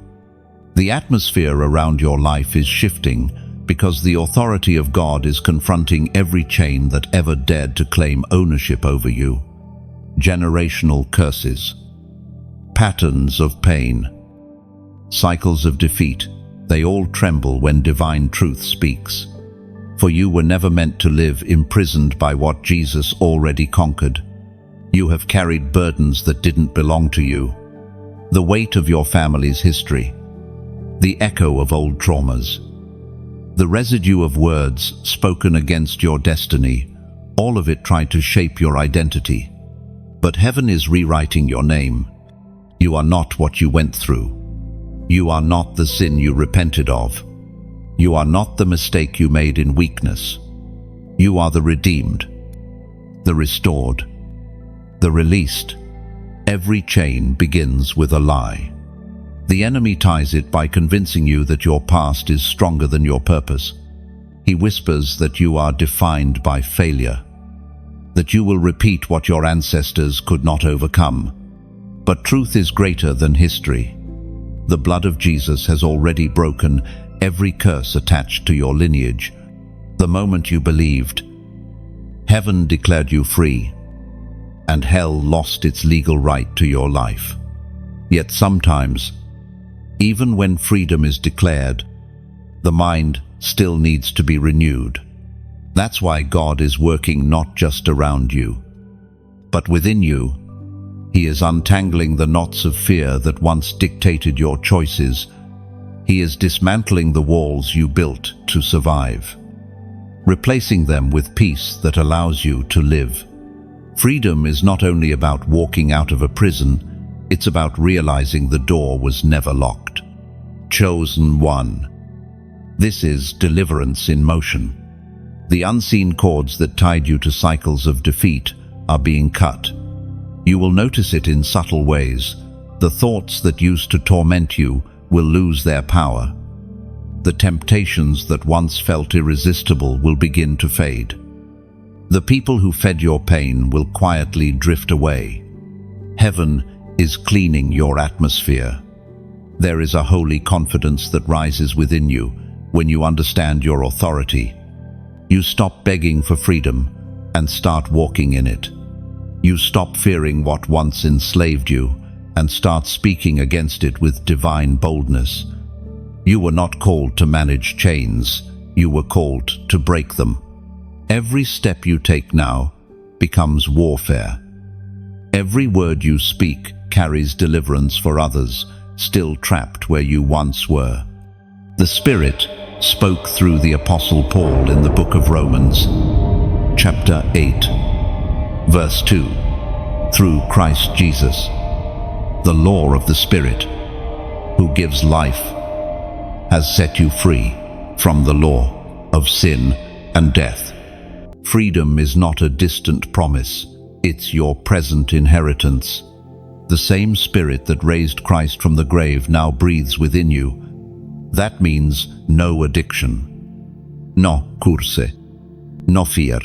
Speaker 1: The atmosphere around your life is shifting because the authority of God is confronting every chain that ever dared to claim ownership over you. Generational curses, patterns of pain, cycles of defeat, they all tremble when divine truth speaks. For you were never meant to live imprisoned by what Jesus already conquered. You have carried burdens that didn't belong to you. The weight of your family's history, the echo of old traumas, the residue of words spoken against your destiny, all of it tried to shape your identity. But heaven is rewriting your name. You are not what you went through. You are not the sin you repented of. You are not the mistake you made in weakness. You are the redeemed, the restored, the released. Every chain begins with a lie. The enemy ties it by convincing you that your past is stronger than your purpose. He whispers that you are defined by failure, that you will repeat what your ancestors could not overcome. But truth is greater than history. The blood of Jesus has already broken every curse attached to your lineage. The moment you believed, heaven declared you free, and hell lost its legal right to your life. Yet sometimes, even when freedom is declared, the mind still needs to be renewed. That's why God is working not just around you, but within you. He is untangling the knots of fear that once dictated your choices. He is dismantling the walls you built to survive, replacing them with peace that allows you to live. Freedom is not only about walking out of a prison, it's about realizing the door was never locked. Chosen one. This is deliverance in motion. The unseen cords that tied you to cycles of defeat are being cut. You will notice it in subtle ways. The thoughts that used to torment you will lose their power. The temptations that once felt irresistible will begin to fade. The people who fed your pain will quietly drift away. Heaven is cleaning your atmosphere. There is a holy confidence that rises within you when you understand your authority. You stop begging for freedom and start walking in it. You stop fearing what once enslaved you and start speaking against it with divine boldness. You were not called to manage chains. You were called to break them. Every step you take now becomes warfare. Every word you speak carries deliverance for others, still trapped where you once were. The Spirit spoke through the Apostle Paul in the book of Romans, chapter 8. Verse 2, through Christ Jesus, the law of the Spirit, who gives life, has set you free from the law of sin and death. Freedom is not a distant promise, it's your present inheritance. The same Spirit that raised Christ from the grave now breathes within you. That means no addiction, no curse, no fear.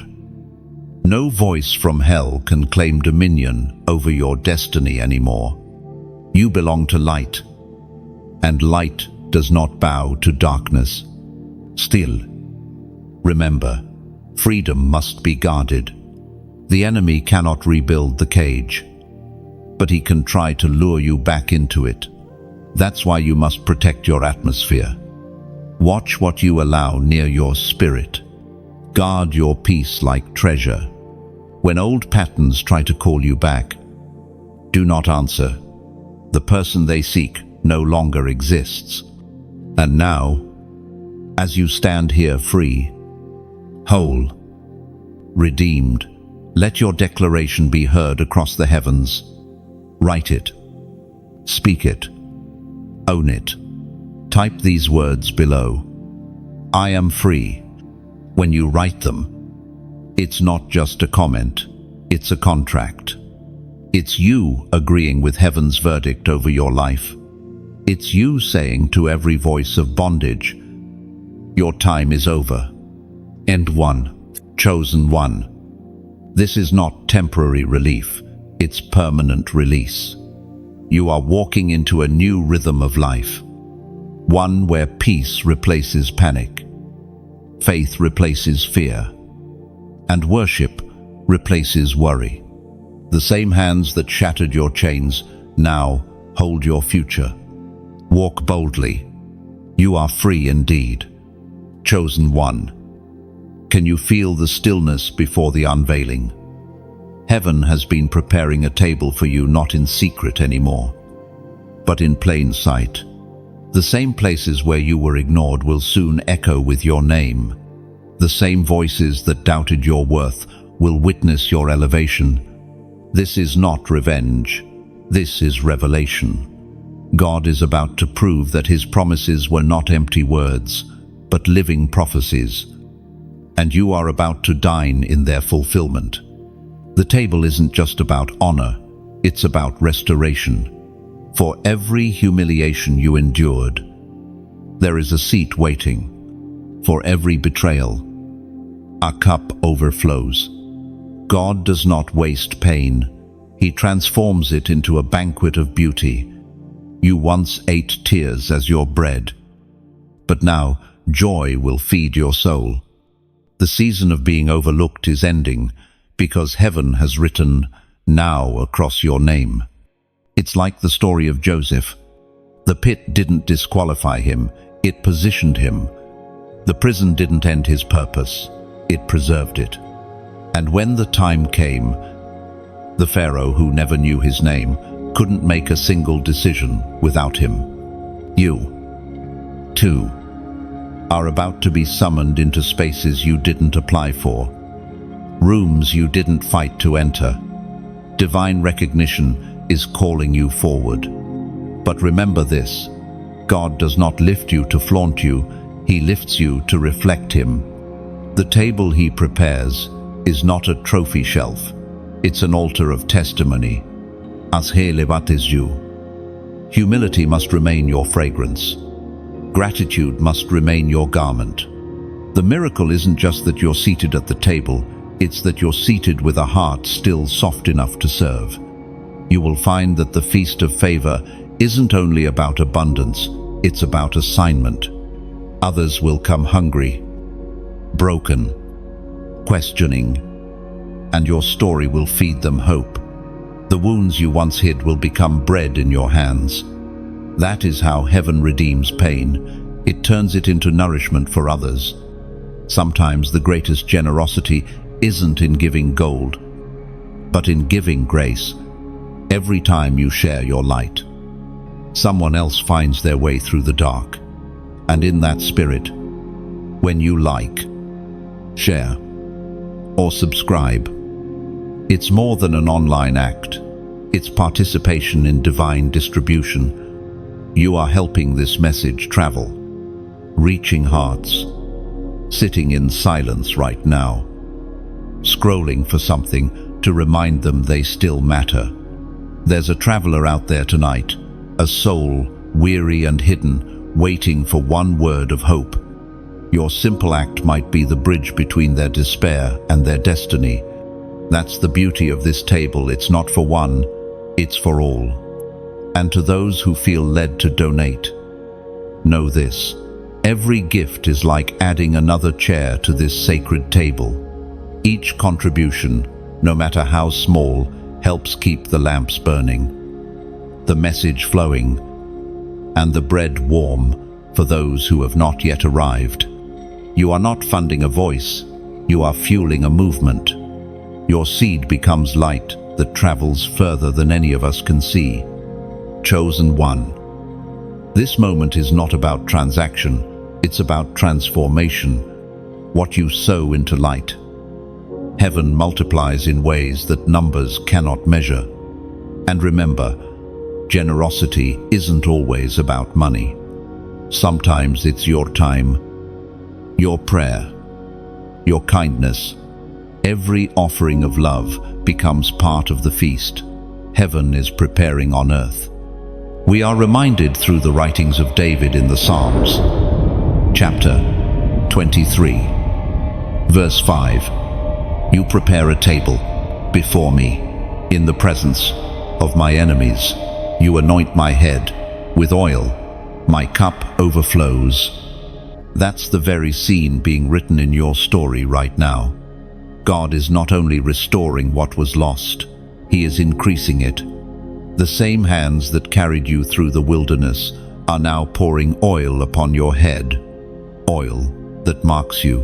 Speaker 1: No voice from hell can claim dominion over your destiny anymore. You belong to light, and light does not bow to darkness. Still, remember, freedom must be guarded. The enemy cannot rebuild the cage, but he can try to lure you back into it. That's why you must protect your atmosphere. Watch what you allow near your spirit. Guard your peace like treasure. When old patterns try to call you back, do not answer. The person they seek no longer exists. And now, as you stand here free, whole, redeemed, let your declaration be heard across the heavens. Write it. Speak it. Own it. Type these words below. I am free. When you write them, it's not just a comment, it's a contract. It's you agreeing with heaven's verdict over your life. It's you saying to every voice of bondage, your time is over. End one. Chosen one. This is not temporary relief, it's permanent release. You are walking into a new rhythm of life, one where peace replaces panic, faith replaces fear, and worship replaces worry. The same hands that shattered your chains now hold your future. Walk boldly. You are free indeed. Chosen one. Can you feel the stillness before the unveiling? Heaven has been preparing a table for you, not in secret anymore, but in plain sight. The same places where you were ignored will soon echo with your name. The same voices that doubted your worth will witness your elevation. This is not revenge. This is revelation. God is about to prove that his promises were not empty words, but living prophecies. And you are about to dine in their fulfillment. The table isn't just about honor, it's about restoration. For every humiliation you endured, there is a seat waiting. For every betrayal, a cup overflows. God does not waste pain. He transforms it into a banquet of beauty. You once ate tears as your bread, but now joy will feed your soul. The season of being overlooked is ending because heaven has written now across your name. It's like the story of Joseph. The pit didn't disqualify him, it positioned him. The prison didn't end his purpose, it preserved it. And when the time came, the Pharaoh, who never knew his name, couldn't make a single decision without him. You, too, are about to be summoned into spaces you didn't apply for, rooms you didn't fight to enter. Divine recognition is calling you forward. But remember this, God does not lift you to flaunt you, he lifts you to reflect him. The table he prepares is not a trophy shelf, it's an altar of testimony. As he levates you. Humility must remain your fragrance. Gratitude must remain your garment. The miracle isn't just that you're seated at the table, it's that you're seated with a heart still soft enough to serve. You will find that the feast of favor isn't only about abundance, it's about assignment. Others will come hungry, broken, questioning, and your story will feed them hope. The wounds you once hid will become bread in your hands. That is how heaven redeems pain. It turns it into nourishment for others. Sometimes the greatest generosity isn't in giving gold, but in giving grace. Every time you share your light, someone else finds their way through the dark. And in that spirit, when you like, share, or subscribe, it's more than an online act. It's participation in divine distribution. You are helping this message travel, reaching hearts, sitting in silence right now, scrolling for something to remind them they still matter. There's a traveler out there tonight, a soul, weary and hidden, waiting for one word of hope. Your simple act might be the bridge between their despair and their destiny. That's the beauty of this table. It's not for one, it's for all. And to those who feel led to donate, know this: every gift is like adding another chair to this sacred table. Each contribution, no matter how small, helps keep the lamps burning, the message flowing, and the bread warm for those who have not yet arrived. You are not funding a voice, You are fueling a movement. Your seed becomes light that travels further than any of us can see. Chosen one. This moment is not about transaction, it's about transformation. What you sow into light. Heaven multiplies in ways that numbers cannot measure. And remember, generosity isn't always about money. Sometimes it's your time, your prayer, your kindness. Every offering of love becomes part of the feast heaven is preparing on earth. We are reminded through the writings of David in the Psalms. Chapter 23, verse 5. You prepare a table before me in the presence of my enemies. You anoint my head with oil. My cup overflows. That's the very scene being written in your story right now. God is not only restoring what was lost, He is increasing it. The same hands that carried you through the wilderness are now pouring oil upon your head. Oil that marks you.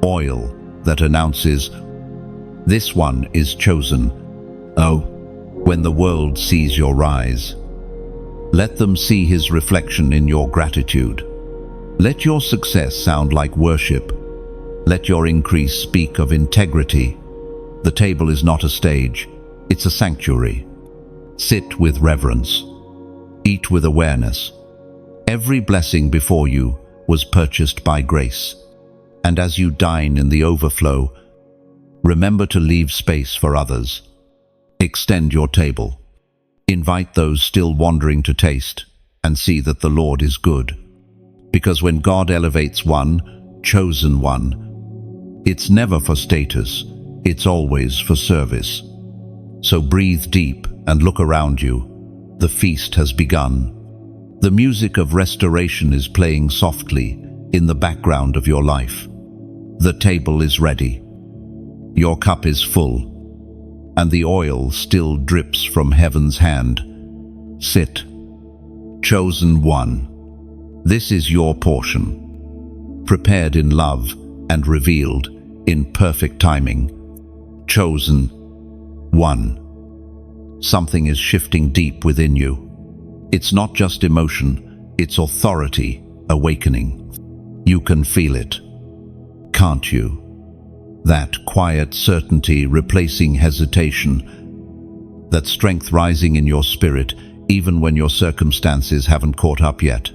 Speaker 1: Oil that announces, this one is chosen. Oh, when the world sees your rise, let them see His reflection in your gratitude. Let your success sound like worship. Let your increase speak of integrity. The table is not a stage, it's a sanctuary. Sit with reverence. Eat with awareness. Every blessing before you was purchased by grace. And as you dine in the overflow, remember to leave space for others. Extend your table. Invite those still wandering to taste and see that the Lord is good. Because when God elevates one, chosen one, it's never for status, it's always for service. So breathe deep and look around you. The feast has begun. The music of restoration is playing softly in the background of your life. The table is ready. Your cup is full, and the oil still drips from heaven's hand. Sit, chosen one. This is your portion, prepared in love and revealed in perfect timing. Chosen one. Something is shifting deep within you. It's not just emotion, it's authority awakening. You can feel it, can't you? That quiet certainty replacing hesitation, that strength rising in your spirit even when your circumstances haven't caught up yet.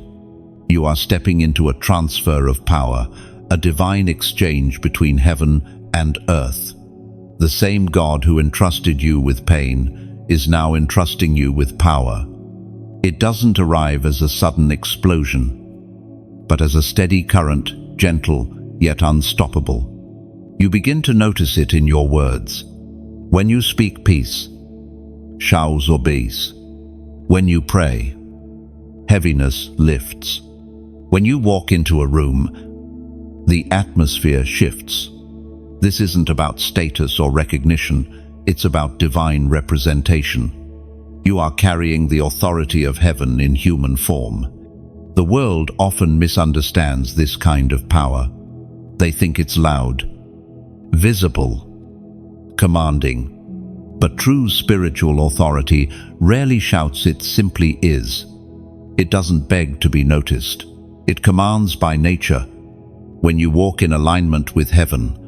Speaker 1: You are stepping into a transfer of power, a divine exchange between heaven and earth. The same God who entrusted you with pain is now entrusting you with power. It doesn't arrive as a sudden explosion, but as a steady current, gentle yet unstoppable. You begin to notice it in your words. When you speak peace, showers obeys. When you pray, heaviness lifts. When you walk into a room, the atmosphere shifts. This isn't about status or recognition, it's about divine representation. You are carrying the authority of heaven in human form. The world often misunderstands this kind of power. They think it's loud, visible, commanding. But true spiritual authority rarely shouts, it simply is. It doesn't beg to be noticed. It commands by nature. When you walk in alignment with heaven,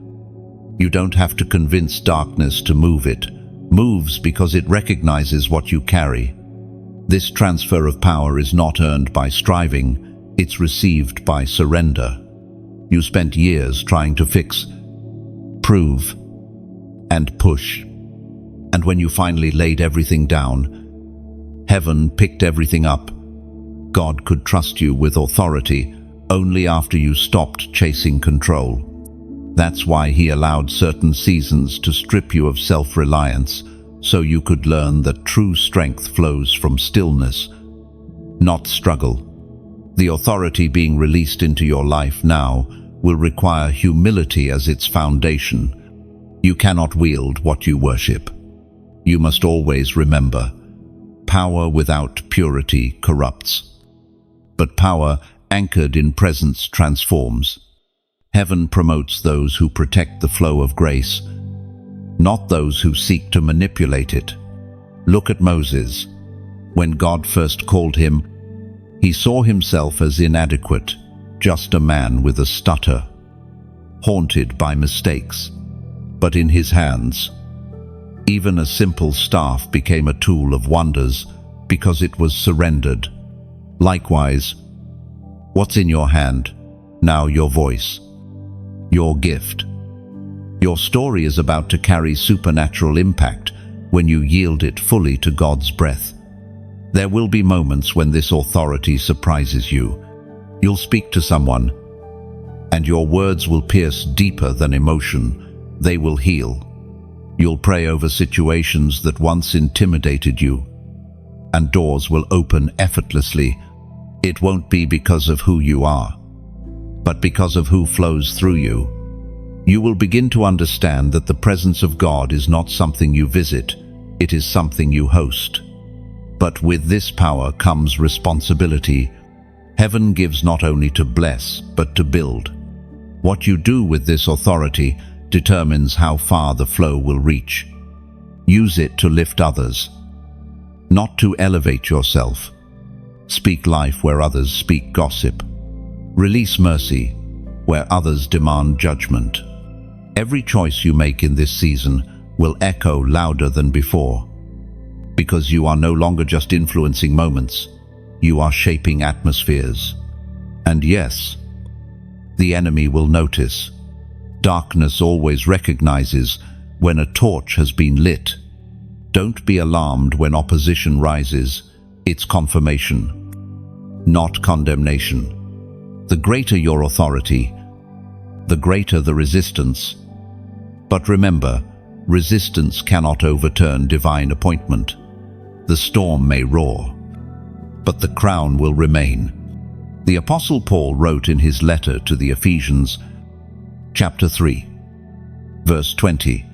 Speaker 1: you don't have to convince darkness to move. It moves because it recognizes what you carry. This transfer of power is not earned by striving, it's received by surrender. You spent years trying to fix, prove, and push. And when you finally laid everything down, heaven picked everything up. God could trust you with authority only after you stopped chasing control. That's why He allowed certain seasons to strip you of self-reliance, so you could learn that true strength flows from stillness, not struggle. The authority being released into your life now will require humility as its foundation. You cannot wield what you worship. You must always remember, power without purity corrupts, but power anchored in presence transforms. Heaven promotes those who protect the flow of grace, not those who seek to manipulate it. Look at Moses. When God first called him, he saw himself as inadequate, just a man with a stutter, haunted by mistakes. But in his hands, even a simple staff became a tool of wonders because it was surrendered. Likewise, what's in your hand? Now your voice, your gift. Your story is about to carry supernatural impact when you yield it fully to God's breath. There will be moments when this authority surprises you. You'll speak to someone, and your words will pierce deeper than emotion. They will heal. You'll pray over situations that once intimidated you, and doors will open effortlessly. It won't be because of who you are, but because of who flows through you. You will begin to understand that the presence of God is not something you visit, it is something you host. But with this power comes responsibility. Heaven gives not only to bless, but to build. What you do with this authority determines how far the flow will reach. Use it to lift others, not to elevate yourself. Speak life where others speak gossip. Release mercy where others demand judgment. Every choice you make in this season will echo louder than before, because you are no longer just influencing moments, you are shaping atmospheres. And yes, the enemy will notice. Darkness always recognizes when a torch has been lit. Don't be alarmed when opposition rises. It's confirmation, not condemnation. The greater your authority, the greater the resistance. But remember, resistance cannot overturn divine appointment. The storm may roar, but the crown will remain. The Apostle Paul wrote in his letter to the Ephesians, chapter 3, verse 20,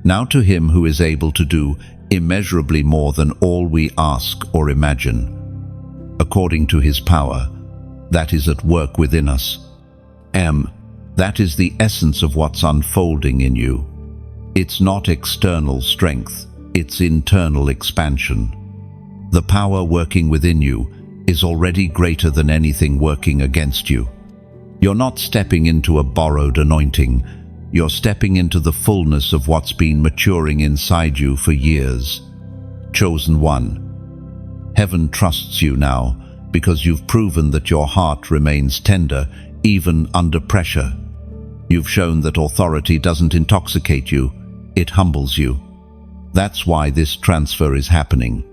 Speaker 1: "Now to him who is able to do immeasurably more than all we ask or imagine, according to his power that is at work within us." That is the essence of what's unfolding in you. It's not external strength, it's internal expansion. The power working within you is already greater than anything working against you. You're not stepping into a borrowed anointing, you're stepping into the fullness of what's been maturing inside you for years. Chosen one. Heaven trusts you now because you've proven that your heart remains tender even under pressure. You've shown that authority doesn't intoxicate you, it humbles you. That's why this transfer is happening.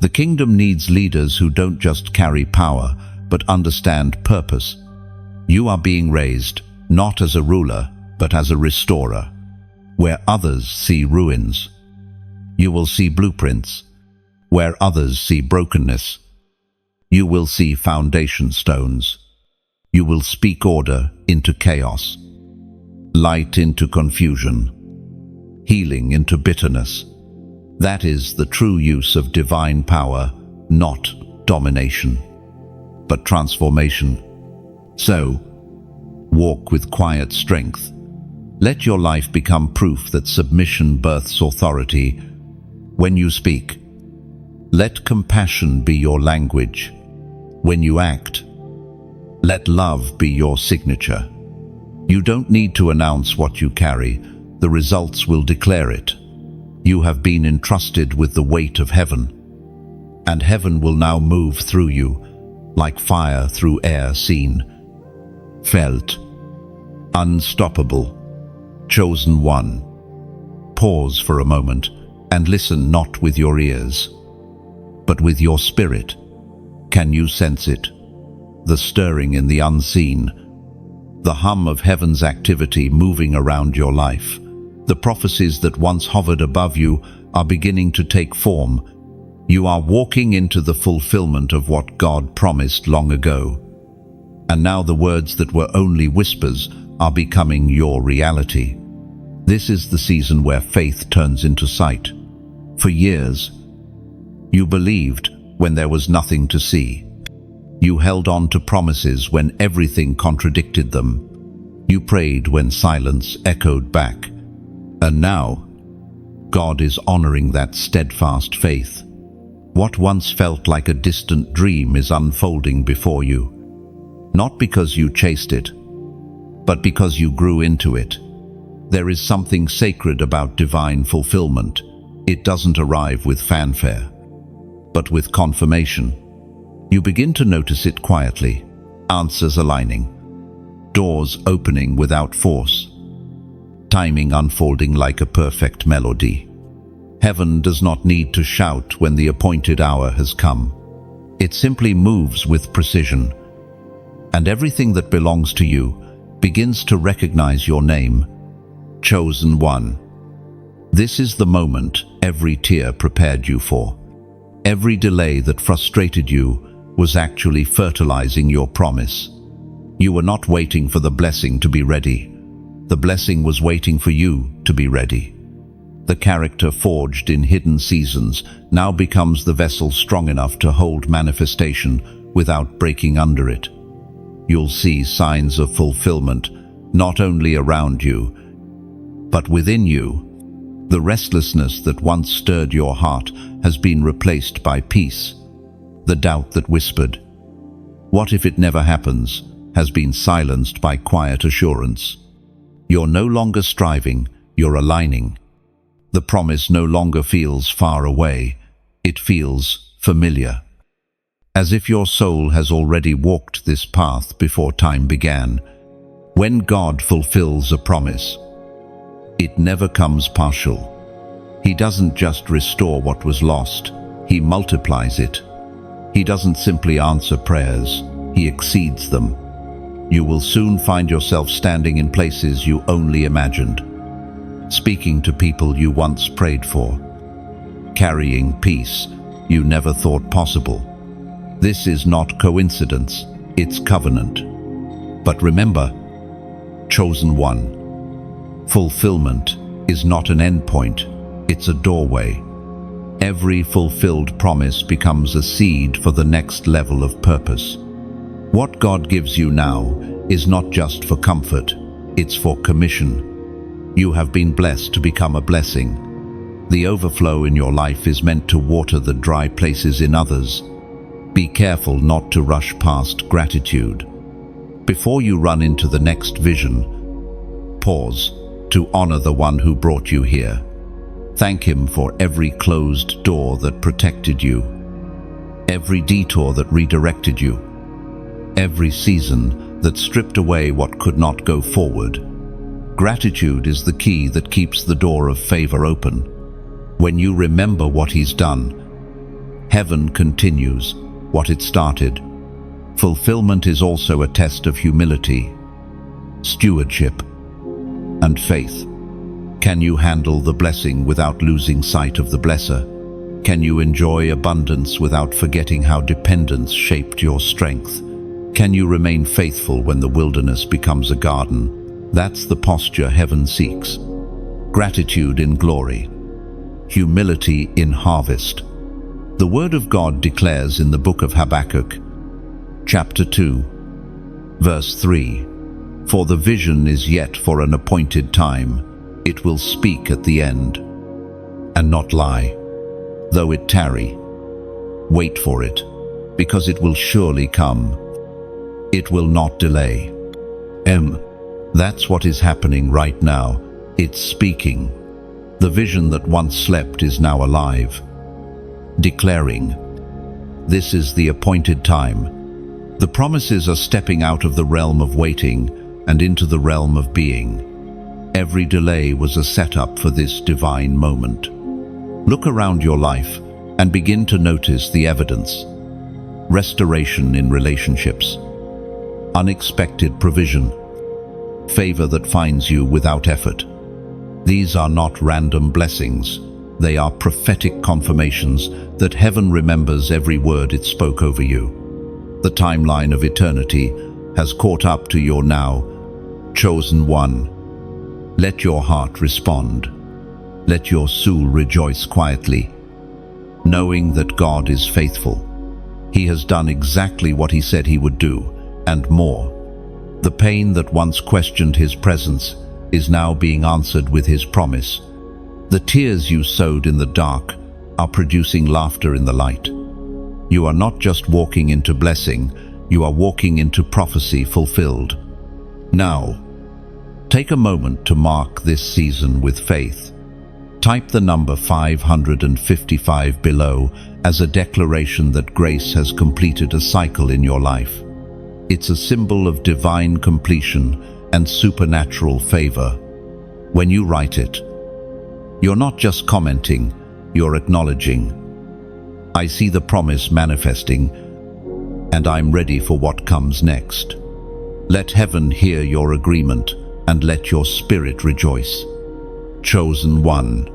Speaker 1: The kingdom needs leaders who don't just carry power, but understand purpose. You are being raised, not as a ruler, but as a restorer. Where others see ruins, you will see blueprints. Where others see brokenness, you will see foundation stones. You will speak order into chaos, light into confusion, healing into bitterness. That is the true use of divine power, not domination, but transformation. So, walk with quiet strength. Let your life become proof that submission births authority. When you speak, let compassion be your language. When you act, let love be your signature. You don't need to announce what you carry, the results will declare it. You have been entrusted with the weight of heaven, and heaven will now move through you, like fire through air seen, felt, unstoppable. Chosen one. Pause for a moment and listen, not with your ears, but with your spirit. Can you sense it? The stirring in the unseen, the hum of heaven's activity moving around your life. The prophecies that once hovered above you are beginning to take form. You are walking into the fulfillment of what God promised long ago. And now the words that were only whispers are becoming your reality. This is the season where faith turns into sight. For years, you believed when there was nothing to see. You held on to promises when everything contradicted them. You prayed when silence echoed back. And now, God is honoring that steadfast faith. What once felt like a distant dream is unfolding before you. Not because you chased it, but because you grew into it. There is something sacred about divine fulfillment. It doesn't arrive with fanfare, but with confirmation. You begin to notice it quietly, answers aligning, doors opening without force, timing unfolding like a perfect melody. Heaven does not need to shout when the appointed hour has come. It simply moves with precision, and everything that belongs to you begins to recognize your name, chosen one. This is the moment every tear prepared you for. Every delay that frustrated you was actually fertilizing your promise. You were not waiting for the blessing to be ready. The blessing was waiting for you to be ready. The character forged in hidden seasons now becomes the vessel strong enough to hold manifestation without breaking under it. You'll see signs of fulfillment not only around you, but within you. The restlessness that once stirred your heart has been replaced by peace. The doubt that whispered, "What if it never happens?" has been silenced by quiet assurance. You're no longer striving, you're aligning. The promise no longer feels far away, it feels familiar. As if your soul has already walked this path before time began. When God fulfills a promise, it never comes partial. He doesn't just restore what was lost, He multiplies it. He doesn't simply answer prayers, He exceeds them. You will soon find yourself standing in places you only imagined, speaking to people you once prayed for, carrying peace you never thought possible. This is not coincidence, it's covenant. But remember, chosen one. Fulfillment is not an endpoint, it's a doorway. Every fulfilled promise becomes a seed for the next level of purpose. What God gives you now is not just for comfort, it's for commission. You have been blessed to become a blessing. The overflow in your life is meant to water the dry places in others. Be careful not to rush past gratitude. Before you run into the next vision, pause to honor the one who brought you here. Thank Him for every closed door that protected you, every detour that redirected you, every season that stripped away what could not go forward. Gratitude is the key that keeps the door of favor open. When you remember what He's done, heaven continues what it started. Fulfillment is also a test of humility, stewardship, and faith. Can you handle the blessing without losing sight of the blesser? Can you enjoy abundance without forgetting how dependence shaped your strength? Can you remain faithful when the wilderness becomes a garden? That's the posture heaven seeks. Gratitude in glory, humility in harvest. The Word of God declares in the book of Habakkuk, chapter 2, verse 3, "For the vision is yet for an appointed time. It will speak at the end, and not lie. Though it tarry, wait for it, because it will surely come. It will not delay." That's what is happening right now. It's speaking. The vision that once slept is now alive, declaring, "This is the appointed time." The promises are stepping out of the realm of waiting and into the realm of being. Every delay was a setup for this divine moment. Look around your life and begin to notice the evidence. Restoration in relationships, unexpected provision, favor that finds you without effort. These are not random blessings. They are prophetic confirmations that heaven remembers every word it spoke over you. The timeline of eternity has caught up to your now, chosen one. Let your heart respond. Let your soul rejoice quietly, knowing that God is faithful. He has done exactly what He said He would do, and more. The pain that once questioned his presence is now being answered with his promise. The tears you sowed in the dark are producing laughter in the light. You are not just walking into blessing, you are walking into prophecy fulfilled. Now, take a moment to mark this season with faith. Type the number 555 below as a declaration that grace has completed a cycle in your life. It's a symbol of divine completion and supernatural favor. When you write it, you're not just commenting, you're acknowledging. I see the promise manifesting, and I'm ready for what comes next. Let heaven hear your agreement, and let your spirit rejoice. Chosen one.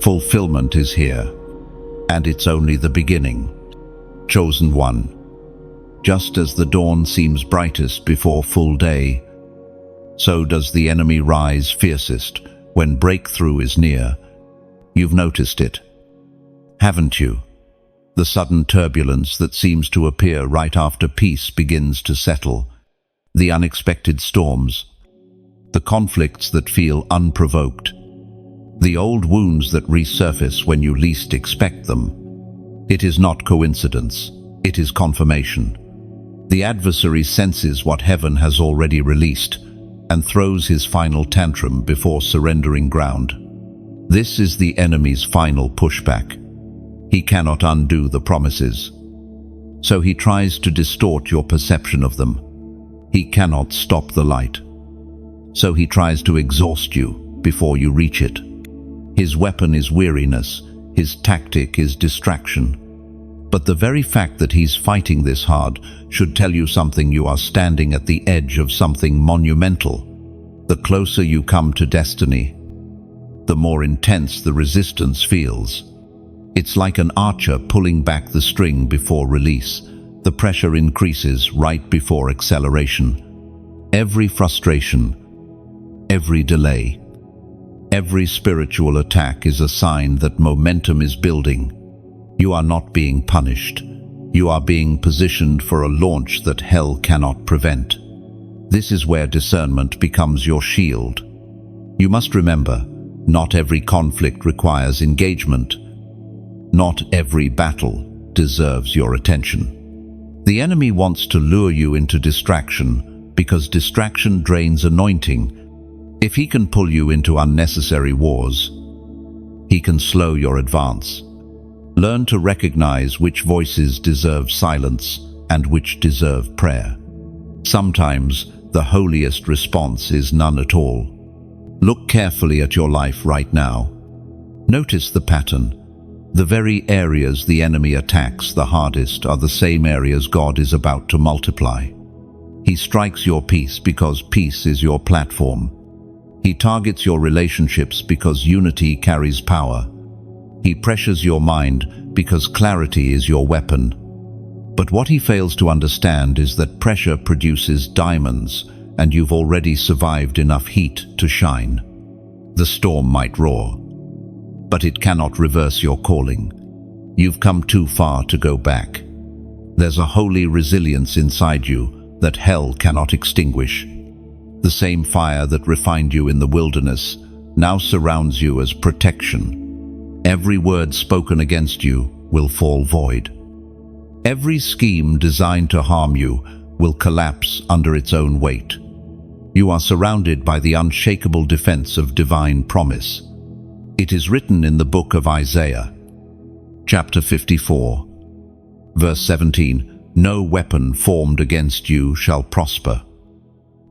Speaker 1: Fulfillment is here, and it's only the beginning. Chosen one. Just as the dawn seems brightest before full day, so does the enemy rise fiercest when breakthrough is near. You've noticed it, haven't you? The sudden turbulence that seems to appear right after peace begins to settle. The unexpected storms, the conflicts that feel unprovoked, the old wounds that resurface when you least expect them. It is not coincidence, it is confirmation. The adversary senses what heaven has already released and throws his final tantrum before surrendering ground. This is the enemy's final pushback. He cannot undo the promises, so he tries to distort your perception of them. He cannot stop the light, so he tries to exhaust you before you reach it. His weapon is weariness, his tactic is distraction. But the very fact that he's fighting this hard should tell you something. You are standing at the edge of something monumental. The closer you come to destiny, the more intense the resistance feels. It's like an archer pulling back the string before release. The pressure increases right before acceleration. Every frustration, every delay, every spiritual attack is a sign that momentum is building. You are not being punished. You are being positioned for a launch that hell cannot prevent. This is where discernment becomes your shield. You must remember, not every conflict requires engagement. Not every battle deserves your attention. The enemy wants to lure you into distraction because distraction drains anointing. If he can pull you into unnecessary wars, he can slow your advance. Learn to recognize which voices deserve silence and which deserve prayer. Sometimes the holiest response is none at all. Look carefully at your life right now. Notice the pattern. The very areas the enemy attacks the hardest are the same areas God is about to multiply. He strikes your peace because peace is your platform. He targets your relationships because unity carries power. He pressures your mind because clarity is your weapon. But what he fails to understand is that pressure produces diamonds, and you've already survived enough heat to shine. The storm might roar, but it cannot reverse your calling. You've come too far to go back. There's a holy resilience inside you that hell cannot extinguish. The same fire that refined you in the wilderness now surrounds you as protection. Every word spoken against you will fall void. Every scheme designed to harm you will collapse under its own weight. You are surrounded by the unshakable defense of divine promise. It is written in the book of Isaiah, chapter 54, verse 17, "No weapon formed against you shall prosper,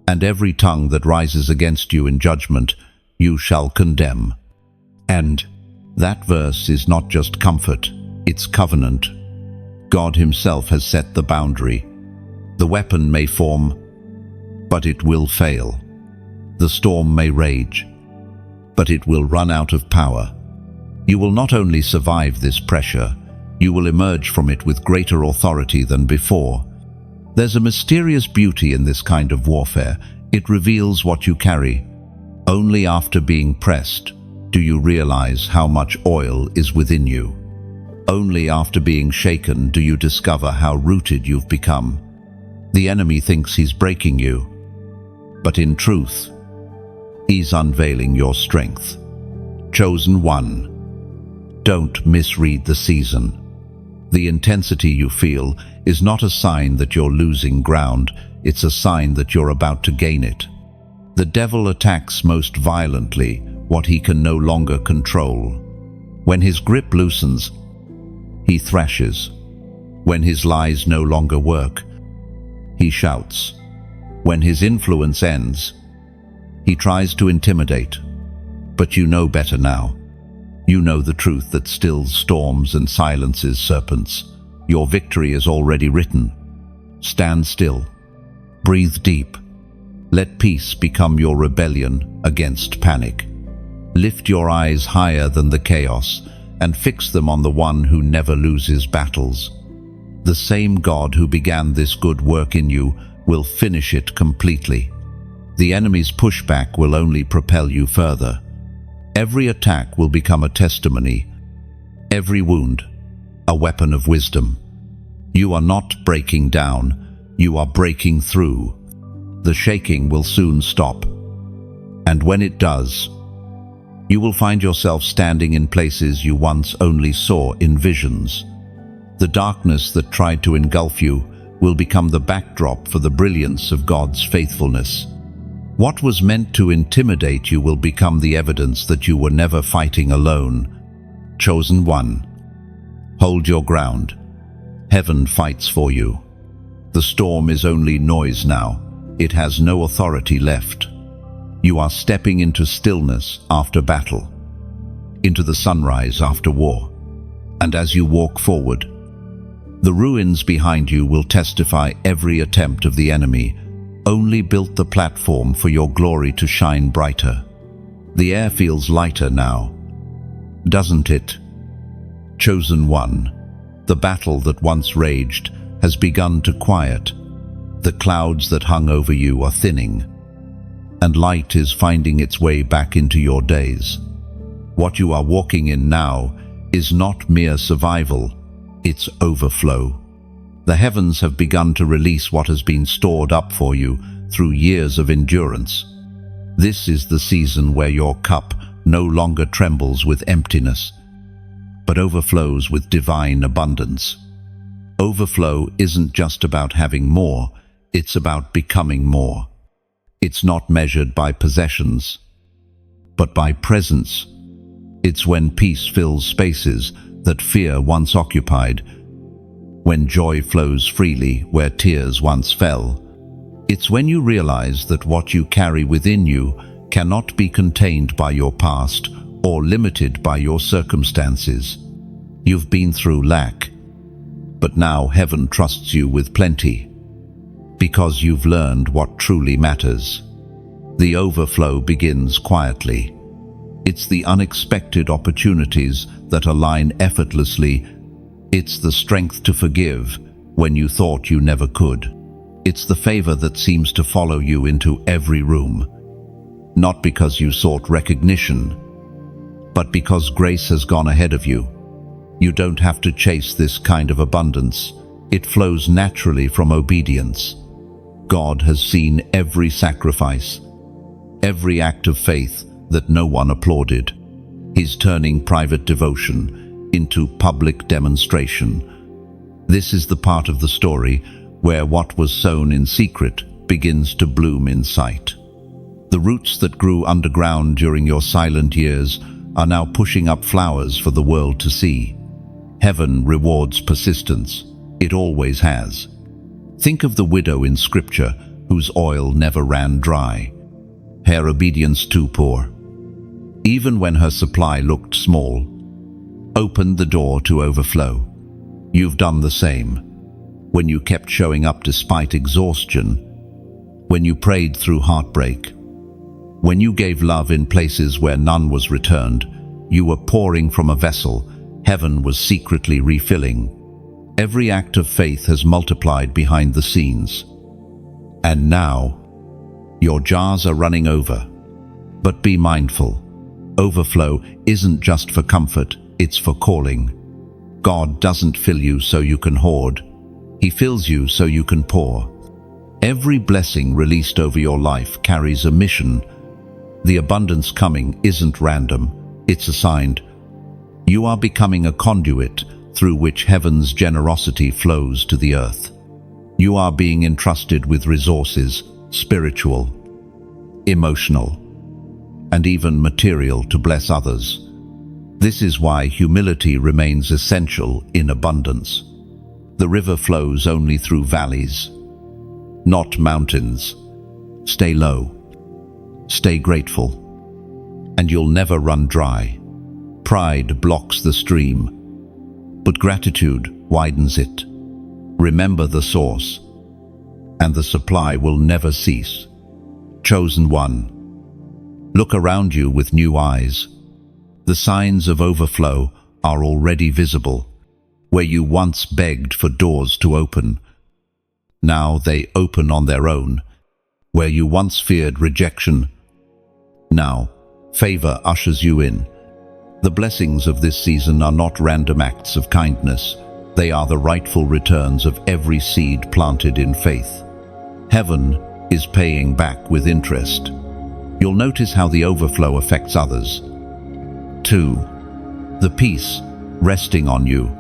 Speaker 1: and every tongue that rises against you in judgment you shall condemn." And that verse is not just comfort, it's covenant. God himself has set the boundary. The weapon may form, but it will fail. The storm may rage, but it will run out of power. You will not only survive this pressure, you will emerge from it with greater authority than before. There's a mysterious beauty in this kind of warfare. It reveals what you carry. Only after being pressed do you realize how much oil is within you. Only after being shaken do you discover how rooted you've become. The enemy thinks he's breaking you, but in truth, He's unveiling your strength. Chosen one, don't misread the season. The intensity you feel is not a sign that you're losing ground, it's a sign that you're about to gain it. The devil attacks most violently what he can no longer control. When his grip loosens, he thrashes. When his lies no longer work, he shouts. When his influence ends, he tries to intimidate. But you know better now. You know the truth that stills storms and silences serpents. Your victory is already written. Stand still. Breathe deep. Let peace become your rebellion against panic. Lift your eyes higher than the chaos and fix them on the one who never loses battles. The same God who began this good work in you will finish it completely. The enemy's pushback will only propel you further. Every attack will become a testimony, every wound a weapon of wisdom. You are not breaking down, you are breaking through. The shaking will soon stop, and when it does, you will find yourself standing in places you once only saw in visions. The darkness that tried to engulf you will become the backdrop for the brilliance of God's faithfulness. What was meant to intimidate you will become the evidence that you were never fighting alone. Chosen one, hold your ground. Heaven fights for you. The storm is only noise now. It has no authority left. You are stepping into stillness after battle, into the sunrise after war. And as you walk forward, the ruins behind you will testify every attempt of the enemy only built the platform for your glory to shine brighter. The air feels lighter now, doesn't it? Chosen one, the battle that once raged has begun to quiet. The clouds that hung over you are thinning, and light is finding its way back into your days. What you are walking in now is not mere survival, it's overflow. The heavens have begun to release what has been stored up for you through years of endurance. This is the season where your cup no longer trembles with emptiness, but overflows with divine abundance. Overflow isn't just about having more, it's about becoming more. It's not measured by possessions, but by presence. It's when peace fills spaces that fear once occupied, when joy flows freely where tears once fell. It's when you realize that what you carry within you cannot be contained by your past or limited by your circumstances. You've been through lack, but now heaven trusts you with plenty, because you've learned what truly matters. The overflow begins quietly. It's the unexpected opportunities that align effortlessly. It's the strength to forgive when you thought you never could. It's the favor that seems to follow you into every room, not because you sought recognition, but because grace has gone ahead of you. You don't have to chase this kind of abundance. It flows naturally from obedience. God has seen every sacrifice, every act of faith that no one applauded. He's turning private devotion into public demonstration. This is the part of the story where what was sown in secret begins to bloom in sight. The roots that grew underground during your silent years are now pushing up flowers for the world to see. Heaven rewards persistence. It always has. Think of the widow in Scripture whose oil never ran dry. Her obedience too poor, even when her supply looked small, opened the door to overflow. You've done the same. When you kept showing up despite exhaustion, when you prayed through heartbreak, when you gave love in places where none was returned, you were pouring from a vessel heaven was secretly refilling. Every act of faith has multiplied behind the scenes. And now, your jars are running over. But be mindful. Overflow isn't just for comfort, it's for calling. God doesn't fill you so you can hoard. He fills you so you can pour. Every blessing released over your life carries a mission. The abundance coming isn't random, it's assigned. You are becoming a conduit through which heaven's generosity flows to the earth. You are being entrusted with resources, spiritual, emotional, and even material, to bless others. This is why humility remains essential in abundance. The river flows only through valleys, not mountains. Stay low, stay grateful, and you'll never run dry. Pride blocks the stream, but gratitude widens it. Remember the source, and the supply will never cease. Chosen one, look around you with new eyes. The signs of overflow are already visible. Where you once begged for doors to open, now they open on their own. Where you once feared rejection, now favor ushers you in. The blessings of this season are not random acts of kindness. They are the rightful returns of every seed planted in faith. Heaven is paying back with interest. You'll notice how the overflow affects others. 2. The peace resting on you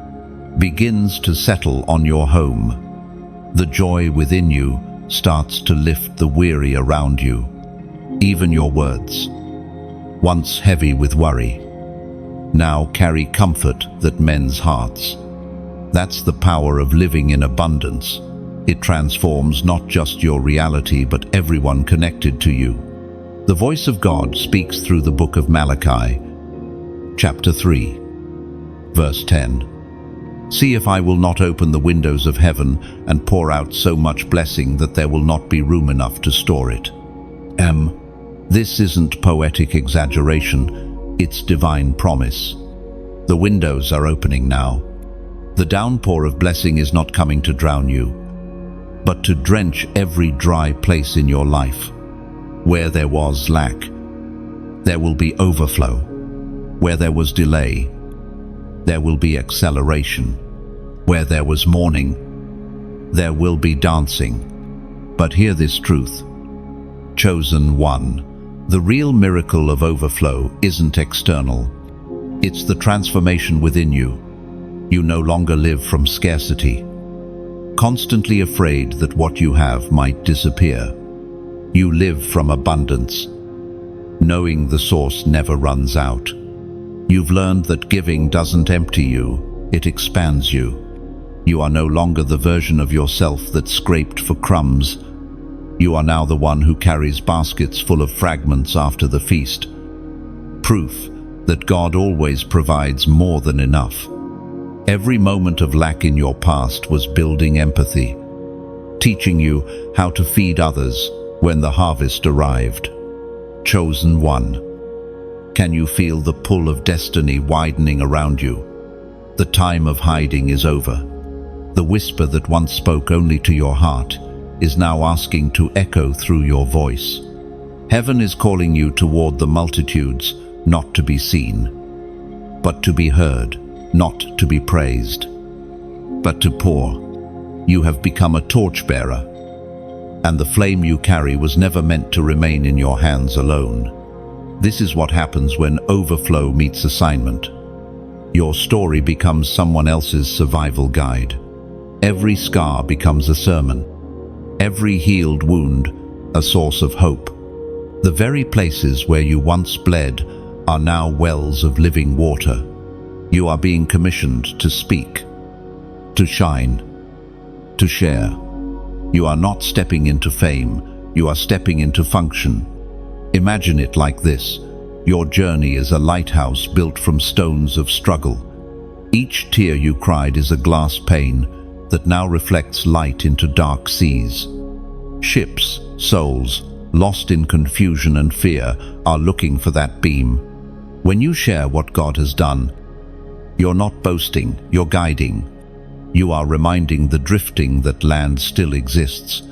Speaker 1: begins to settle on your home. The joy within you starts to lift the weary around you. Even your words, once heavy with worry, now carry comfort that mends hearts. That's the power of living in abundance. It transforms not just your reality, but everyone connected to you. The voice of God speaks through the book of Malachi, chapter 3, verse 10. See if I will not open the windows of heaven and pour out so much blessing that there will not be room enough to store it. This isn't poetic exaggeration, it's divine promise. The windows are opening now. The downpour of blessing is not coming to drown you, but to drench every dry place in your life. Where there was lack, there will be overflow. Where there was delay, there will be acceleration. Where there was mourning, there will be dancing. But hear this truth. Chosen one, the real miracle of overflow isn't external. It's the transformation within you. You no longer live from scarcity, constantly afraid that what you have might disappear. You live from abundance, knowing the source never runs out. You've learned that giving doesn't empty you, it expands you. You are no longer the version of yourself that scraped for crumbs. You are now the one who carries baskets full of fragments after the feast. Proof that God always provides more than enough. Every moment of lack in your past was building empathy, teaching you how to feed others when the harvest arrived. Chosen one, can you feel the pull of destiny widening around you? The time of hiding is over. The whisper that once spoke only to your heart is now asking to echo through your voice. Heaven is calling you toward the multitudes, not to be seen, but to be heard, not to be praised, but to pour. You have become a torchbearer, and the flame you carry was never meant to remain in your hands alone. This is what happens when overflow meets assignment. Your story becomes someone else's survival guide. Every scar becomes a sermon. Every healed wound, a source of hope. The very places where you once bled are now wells of living water. You are being commissioned to speak, to shine, to share. You are not stepping into fame, you are stepping into function. Imagine it like this. Your journey is a lighthouse built from stones of struggle. Each tear you cried is a glass pane that now reflects light into dark seas. Ships, souls, lost in confusion and fear, are looking for that beam. When you share what God has done, you're not boasting, you're guiding. You are reminding the drifting that land still exists,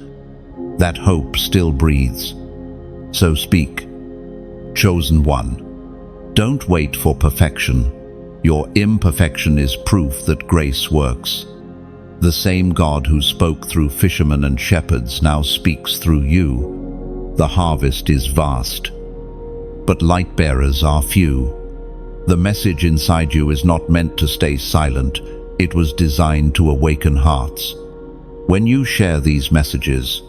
Speaker 1: that hope still breathes. So speak, chosen one. Don't wait for perfection. Your imperfection is proof that grace works. The same God who spoke through fishermen and shepherds now speaks through you. The harvest is vast, but light bearers are few. The message inside you is not meant to stay silent. It was designed to awaken hearts. When you share these messages,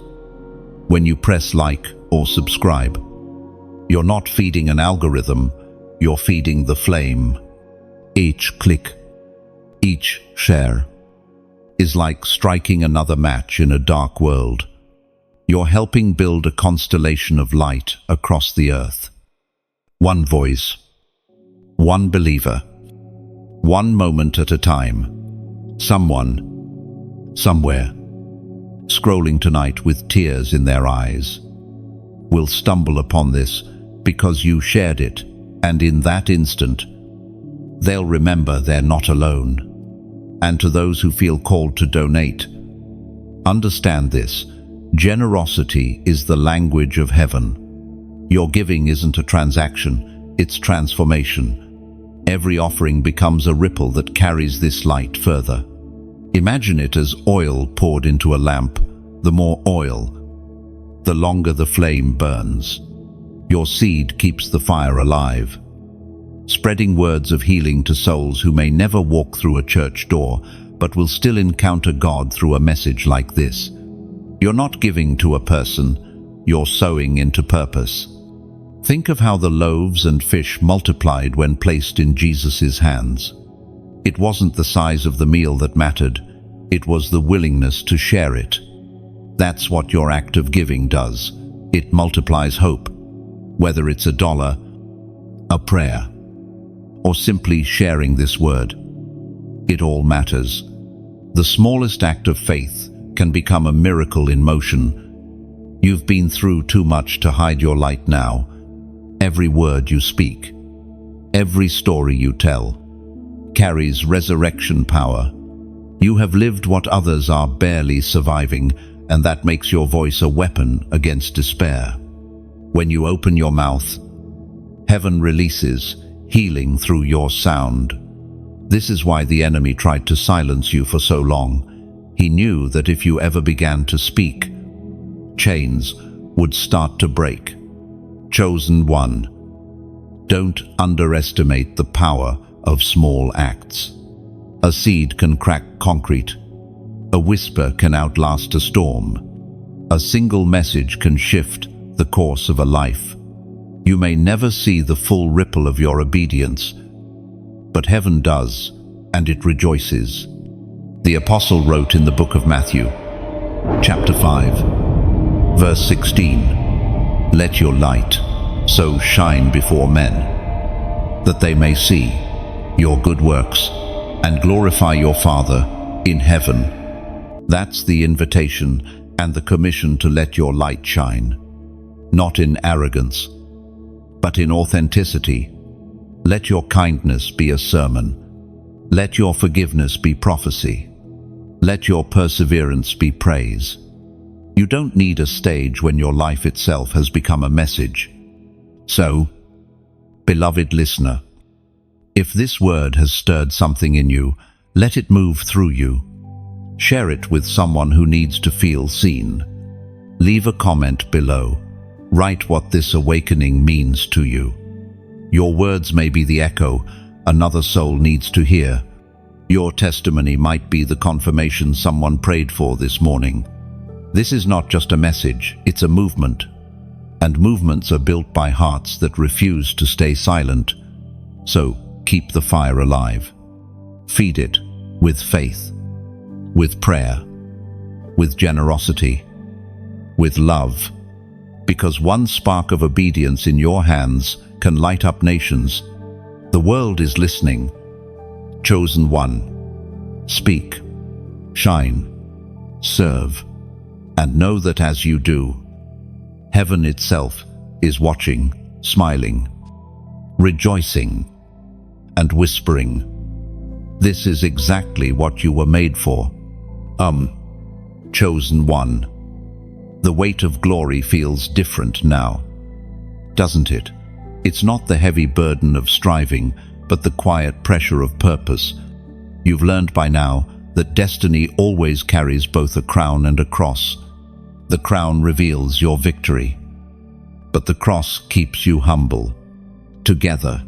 Speaker 1: when you press like or subscribe, you're not feeding an algorithm, you're feeding the flame. Each click, each share, is like striking another match in a dark world. You're helping build a constellation of light across the earth. One voice, one believer, one moment at a time. Someone, somewhere, scrolling tonight with tears in their eyes, will stumble upon this because you shared it, and in that instant, they'll remember they're not alone. And to those who feel called to donate, understand this: generosity is the language of heaven. Your giving isn't a transaction, it's transformation. Every offering becomes a ripple that carries this light further. Imagine it as oil poured into a lamp. The more oil, the longer the flame burns. Your seed keeps the fire alive, spreading words of healing to souls who may never walk through a church door, but will still encounter God through a message like this. You're not giving to a person, you're sowing into purpose. Think of how the loaves and fish multiplied when placed in Jesus' hands. It wasn't the size of the meal that mattered, it was the willingness to share it. That's what your act of giving does. It multiplies hope. Whether it's $1, a prayer, or simply sharing this word, it all matters. The smallest act of faith can become a miracle in motion. You've been through too much to hide your light now. Every word you speak, every story you tell, carries resurrection power. You have lived what others are barely surviving, and that makes your voice a weapon against despair. When you open your mouth, heaven releases healing through your sound. This is why the enemy tried to silence you for so long. He knew that if you ever began to speak, chains would start to break. Chosen one, don't underestimate the power of small acts. A seed can crack concrete. A whisper can outlast a storm. A single message can shift the course of a life. You may never see the full ripple of your obedience, but heaven does, and it rejoices. The apostle wrote in the book of Matthew, chapter 5, verse 16, "Let your light so shine before men, that they may see your good works and glorify your Father in heaven." That's the invitation and the commission to let your light shine. Not in arrogance, but in authenticity. Let your kindness be a sermon. Let your forgiveness be prophecy. Let your perseverance be praise. You don't need a stage when your life itself has become a message. So, beloved listener, if this word has stirred something in you, let it move through you. Share it with someone who needs to feel seen. Leave a comment below. Write what this awakening means to you. Your words may be the echo another soul needs to hear. Your testimony might be the confirmation someone prayed for this morning. This is not just a message, it's a movement. And movements are built by hearts that refuse to stay silent. So keep the fire alive. Feed it with faith, with prayer, with generosity, with love. Because one spark of obedience in your hands can light up nations. The world is listening. Chosen one, speak, shine, serve, and know that as you do, heaven itself is watching, smiling, rejoicing, and whispering. This is exactly what you were made for. Chosen one. The weight of glory feels different now, doesn't it? It's not the heavy burden of striving, but the quiet pressure of purpose. You've learned by now that destiny always carries both a crown and a cross. The crown reveals your victory, but the cross keeps you humble. Together,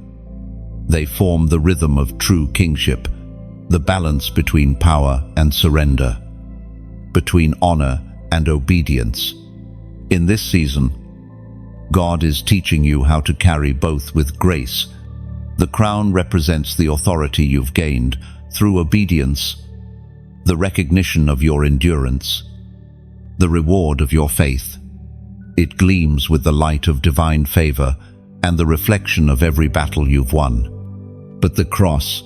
Speaker 1: they form the rhythm of true kingship, the balance between power and surrender, between honor and obedience. In this season, God is teaching you how to carry both with grace. The crown represents the authority you've gained through obedience, the recognition of your endurance, the reward of your faith. It gleams with the light of divine favor and the reflection of every battle you've won. But the cross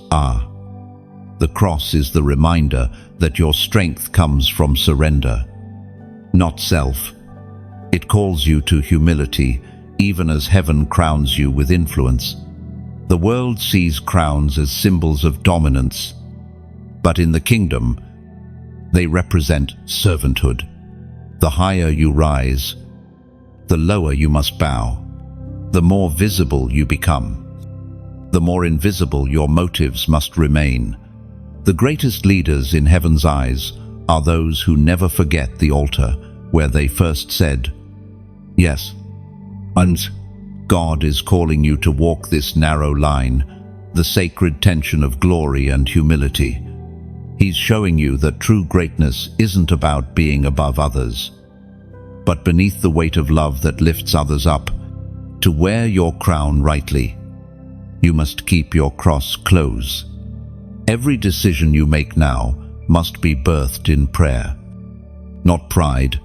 Speaker 1: is the reminder that your strength comes from surrender, not self. It calls you to humility, even as heaven crowns you with influence. The world sees crowns as symbols of dominance, but in the kingdom, they represent servanthood. The higher you rise, the lower you must bow. The more visible you become, the more invisible your motives must remain. The greatest leaders in heaven's eyes are those who never forget the altar where they first said, yes. And God is calling you to walk this narrow line, the sacred tension of glory and humility. He's showing you that true greatness isn't about being above others, but beneath the weight of love that lifts others up. To wear your crown rightly, you must keep your cross close. Every decision you make now must be birthed in prayer, not pride.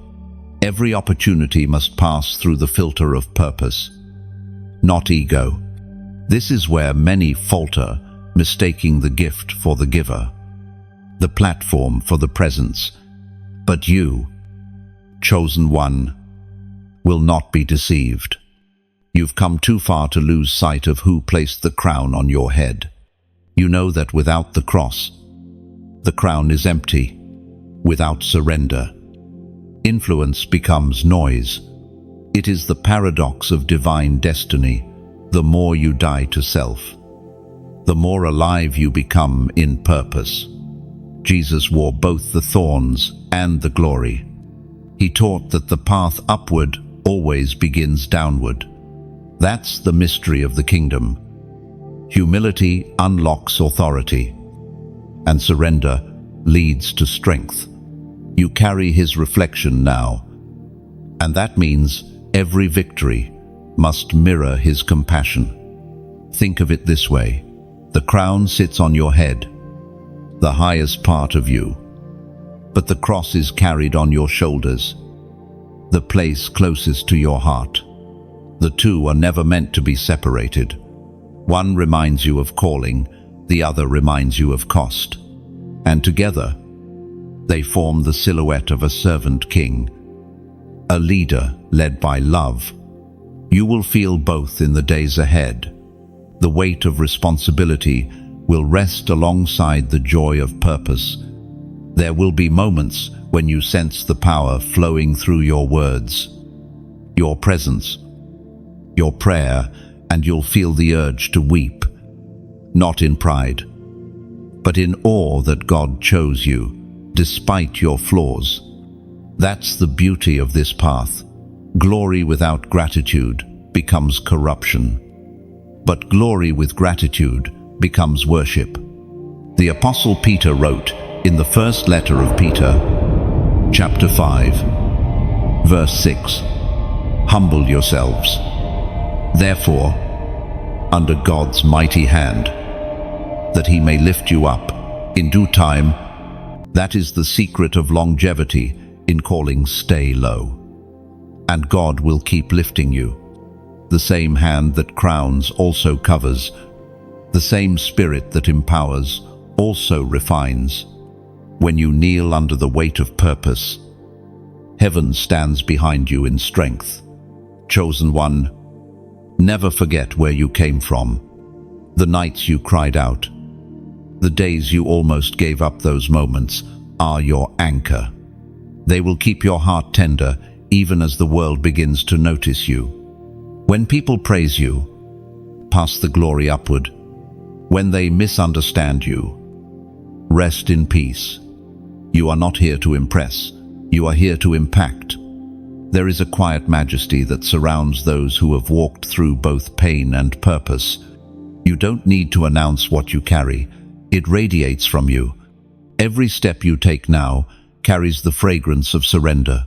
Speaker 1: Every opportunity must pass through the filter of purpose, not ego. This is where many falter, mistaking the gift for the giver, the platform for the presence. But you, chosen one, will not be deceived. You've come too far to lose sight of who placed the crown on your head. You know that without the cross, the crown is empty. Without surrender, influence becomes noise. It is the paradox of divine destiny. The more you die to self, the more alive you become in purpose. Jesus wore both the thorns and the glory. He taught that the path upward always begins downward. That's the mystery of the kingdom. Humility unlocks authority, and surrender leads to strength. You carry his reflection now, and that means every victory must mirror his compassion. Think of it this way: the crown sits on your head, the highest part of you, but the cross is carried on your shoulders, the place closest to your heart. The two are never meant to be separated. One reminds you of calling, the other reminds you of cost. And together, they form the silhouette of a servant king, a leader led by love. You will feel both in the days ahead. The weight of responsibility will rest alongside the joy of purpose. There will be moments when you sense the power flowing through your words, your presence, your prayer, and you'll feel the urge to weep, not in pride, but in awe that God chose you, despite your flaws. That's the beauty of this path. Glory without gratitude becomes corruption, but glory with gratitude becomes worship. The Apostle Peter wrote in the first letter of Peter, chapter 5, verse 6, "Humble yourselves, therefore, under God's mighty hand, that he may lift you up in due time." That is the secret of longevity in calling stay low. And God will keep lifting you. The same hand that crowns also covers. The same spirit that empowers also refines. When you kneel under the weight of purpose, heaven stands behind you in strength. Chosen one, never forget where you came from. The nights you cried out, the days you almost gave up, those moments are your anchor. They will keep your heart tender even as the world begins to notice you. When people praise you, pass the glory upward. When they misunderstand you, rest in peace. You are not here to impress. You are here to impact. There is a quiet majesty that surrounds those who have walked through both pain and purpose. You don't need to announce what you carry. It radiates from you. Every step you take now carries the fragrance of surrender,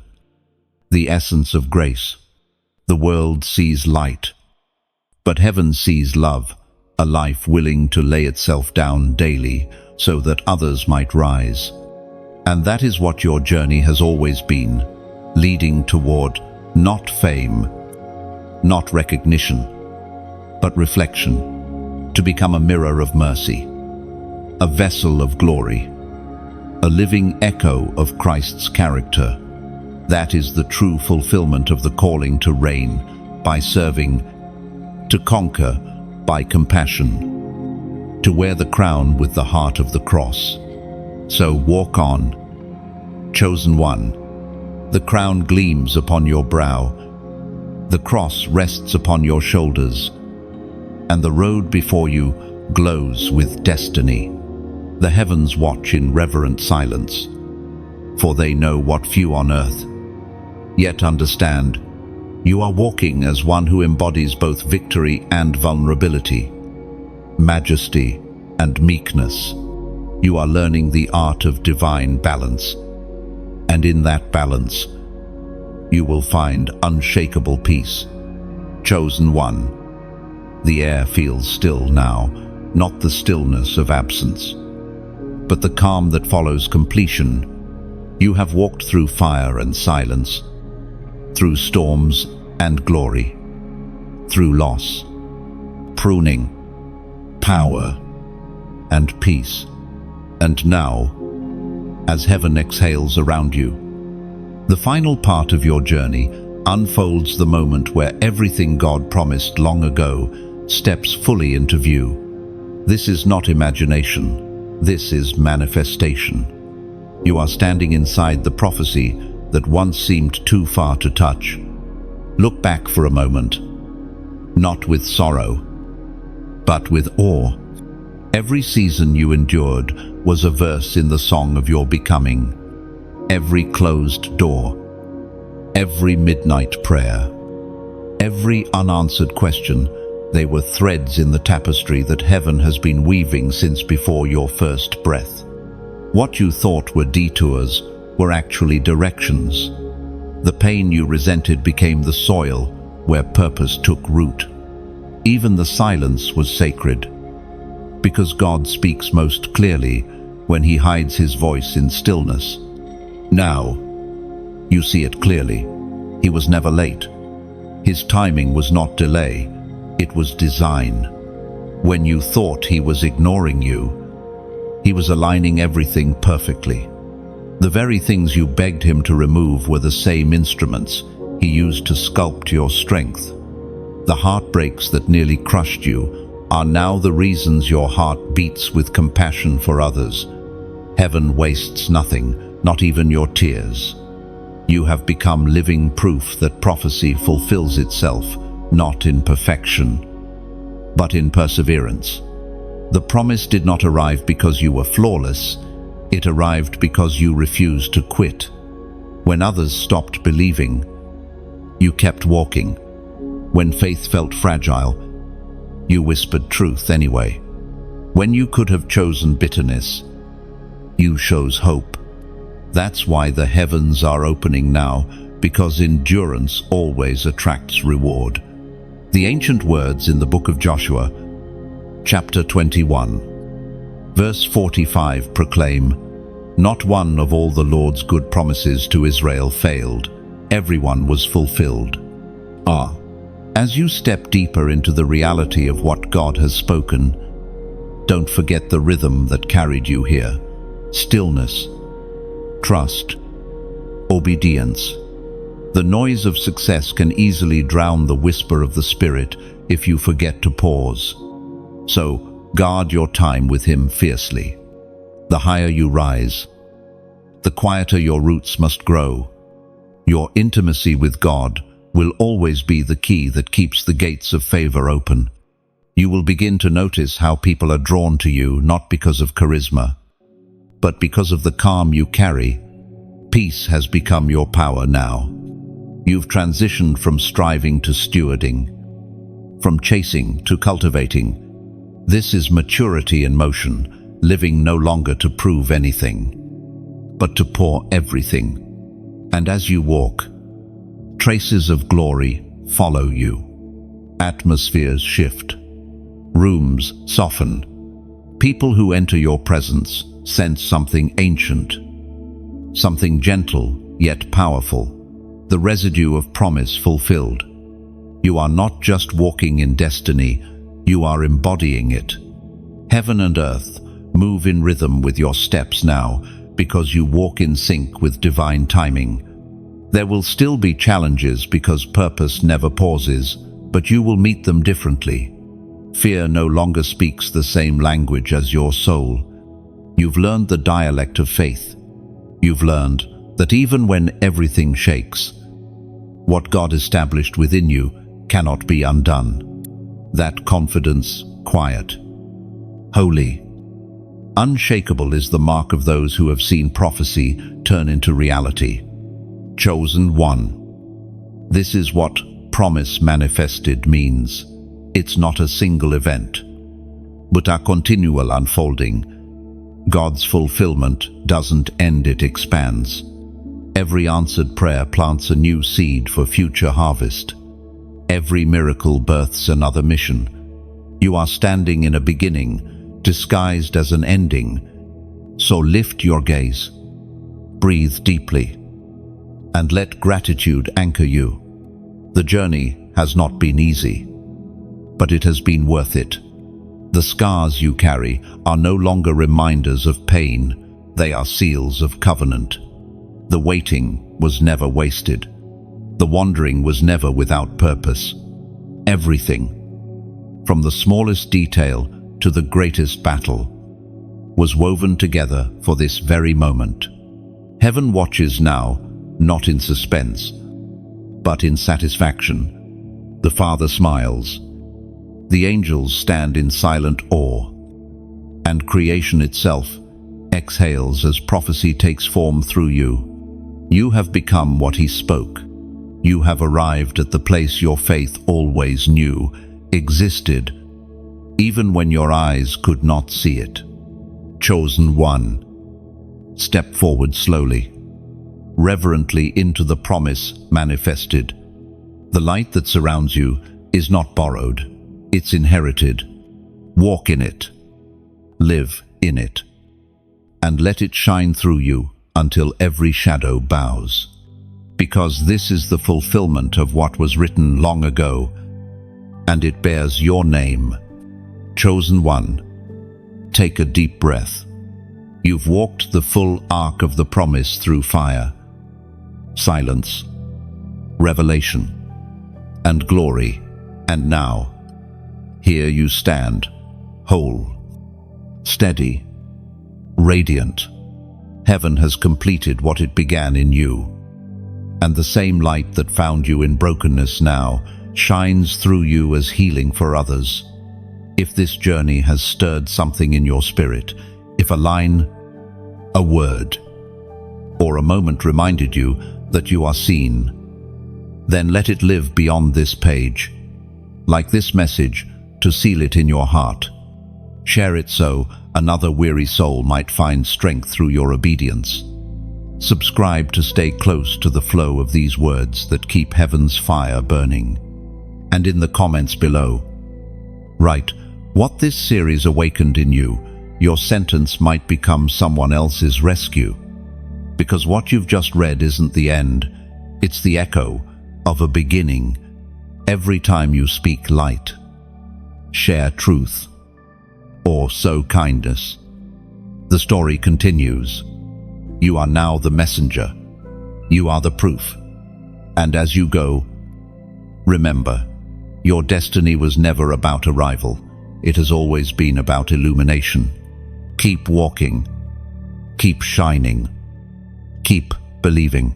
Speaker 1: the essence of grace. The world sees light, but heaven sees love, a life willing to lay itself down daily so that others might rise. And that is what your journey has always been, leading toward not fame, not recognition, but reflection, to become a mirror of mercy, a vessel of glory, a living echo of Christ's character. That is the true fulfillment of the calling to reign by serving, to conquer by compassion, to wear the crown with the heart of the cross. So walk on, chosen one. The crown gleams upon your brow, the cross rests upon your shoulders, and the road before you glows with destiny. The heavens watch in reverent silence, for they know what few on earth yet understand. You are walking as one who embodies both victory and vulnerability, majesty and meekness. You are learning the art of divine balance, and in that balance, you will find unshakable peace. Chosen one. The air feels still now, not the stillness of absence, but the calm that follows completion. You have walked through fire and silence, through storms and glory, through loss, pruning, power, and peace. And now, as heaven exhales around you, the final part of your journey unfolds the moment where everything God promised long ago steps fully into view. This is not imagination, this is manifestation. You are standing inside the prophecy that once seemed too far to touch. Look back for a moment, not with sorrow, but with awe. Every season you endured was a verse in the song of your becoming. Every closed door, every midnight prayer, every unanswered question, they were threads in the tapestry that heaven has been weaving since before your first breath. What you thought were detours were actually directions. The pain you resented became the soil where purpose took root. Even the silence was sacred, because God speaks most clearly when He hides His voice in stillness. Now, you see it clearly. He was never late. His timing was not delay, it was design. When you thought He was ignoring you, He was aligning everything perfectly. The very things you begged Him to remove were the same instruments He used to sculpt your strength. The heartbreaks that nearly crushed you are now the reasons your heart beats with compassion for others. Heaven wastes nothing, not even your tears. You have become living proof that prophecy fulfills itself, not in perfection, but in perseverance. The promise did not arrive because you were flawless. It arrived because you refused to quit. When others stopped believing, you kept walking. When faith felt fragile, you whispered truth anyway. When you could have chosen bitterness, you chose hope. That's why the heavens are opening now, because endurance always attracts reward. The ancient words in the book of Joshua, chapter 21, verse 45 proclaim, "Not one of all the Lord's good promises to Israel failed. Everyone was fulfilled." As you step deeper into the reality of what God has spoken, don't forget the rhythm that carried you here. Stillness, trust, obedience. The noise of success can easily drown the whisper of the Spirit if you forget to pause. So, guard your time with Him fiercely. The higher you rise, the quieter your roots must grow. Your intimacy with God will always be the key that keeps the gates of favor open. You will begin to notice how people are drawn to you not because of charisma, but because of the calm you carry, peace has become your power now. You've transitioned from striving to stewarding, from chasing to cultivating. This is maturity in motion, living no longer to prove anything, but to pour everything. And as you walk, traces of glory follow you. Atmospheres shift, rooms soften. People who enter your presence sense something ancient, something gentle yet powerful, the residue of promise fulfilled. You are not just walking in destiny, you are embodying it. Heaven and earth move in rhythm with your steps now, because you walk in sync with divine timing. There will still be challenges because purpose never pauses, but you will meet them differently. Fear no longer speaks the same language as your soul. You've learned the dialect of faith. You've learned that even when everything shakes, what God established within you cannot be undone. That confidence, quiet, holy, unshakable is the mark of those who have seen prophecy turn into reality. Chosen one. This is what promise manifested means. It's not a single event, but a continual unfolding. God's fulfillment doesn't end, it expands. Every answered prayer plants a new seed for future harvest. Every miracle births another mission. You are standing in a beginning, disguised as an ending. So lift your gaze, breathe deeply, and let gratitude anchor you. The journey has not been easy, but it has been worth it. The scars you carry are no longer reminders of pain, they are seals of covenant. The waiting was never wasted. The wandering was never without purpose. Everything, from the smallest detail to the greatest battle, was woven together for this very moment. Heaven watches now, not in suspense, but in satisfaction. The Father smiles. The angels stand in silent awe, and creation itself exhales as prophecy takes form through you. You have become what He spoke. You have arrived at the place your faith always knew existed, even when your eyes could not see it. Chosen one. Step forward slowly, reverently into the promise manifested. The light that surrounds you is not borrowed, it's inherited. Walk in it, live in it, and let it shine through you until every shadow bows. Because this is the fulfillment of what was written long ago, and it bears your name. Chosen one. Take a deep breath. You've walked the full arc of the promise through fire, silence, revelation, and glory, and now, here you stand, whole, steady, radiant. Heaven has completed what it began in you, and the same light that found you in brokenness now shines through you as healing for others. If this journey has stirred something in your spirit, if a line, a word, or a moment reminded you that you are seen, then let it live beyond this page, like this message, to seal it in your heart. Share it so another weary soul might find strength through your obedience. Subscribe to stay close to the flow of these words that keep heaven's fire burning. And in the comments below, write what this series awakened in you. Your sentence might become someone else's rescue. Because what you've just read isn't the end, it's the echo of a beginning. Every time you speak light, share truth, or sow kindness, the story continues. You are now the messenger. You are the proof. And as you go, remember, your destiny was never about arrival. It has always been about illumination. Keep walking. Keep shining. Keep believing.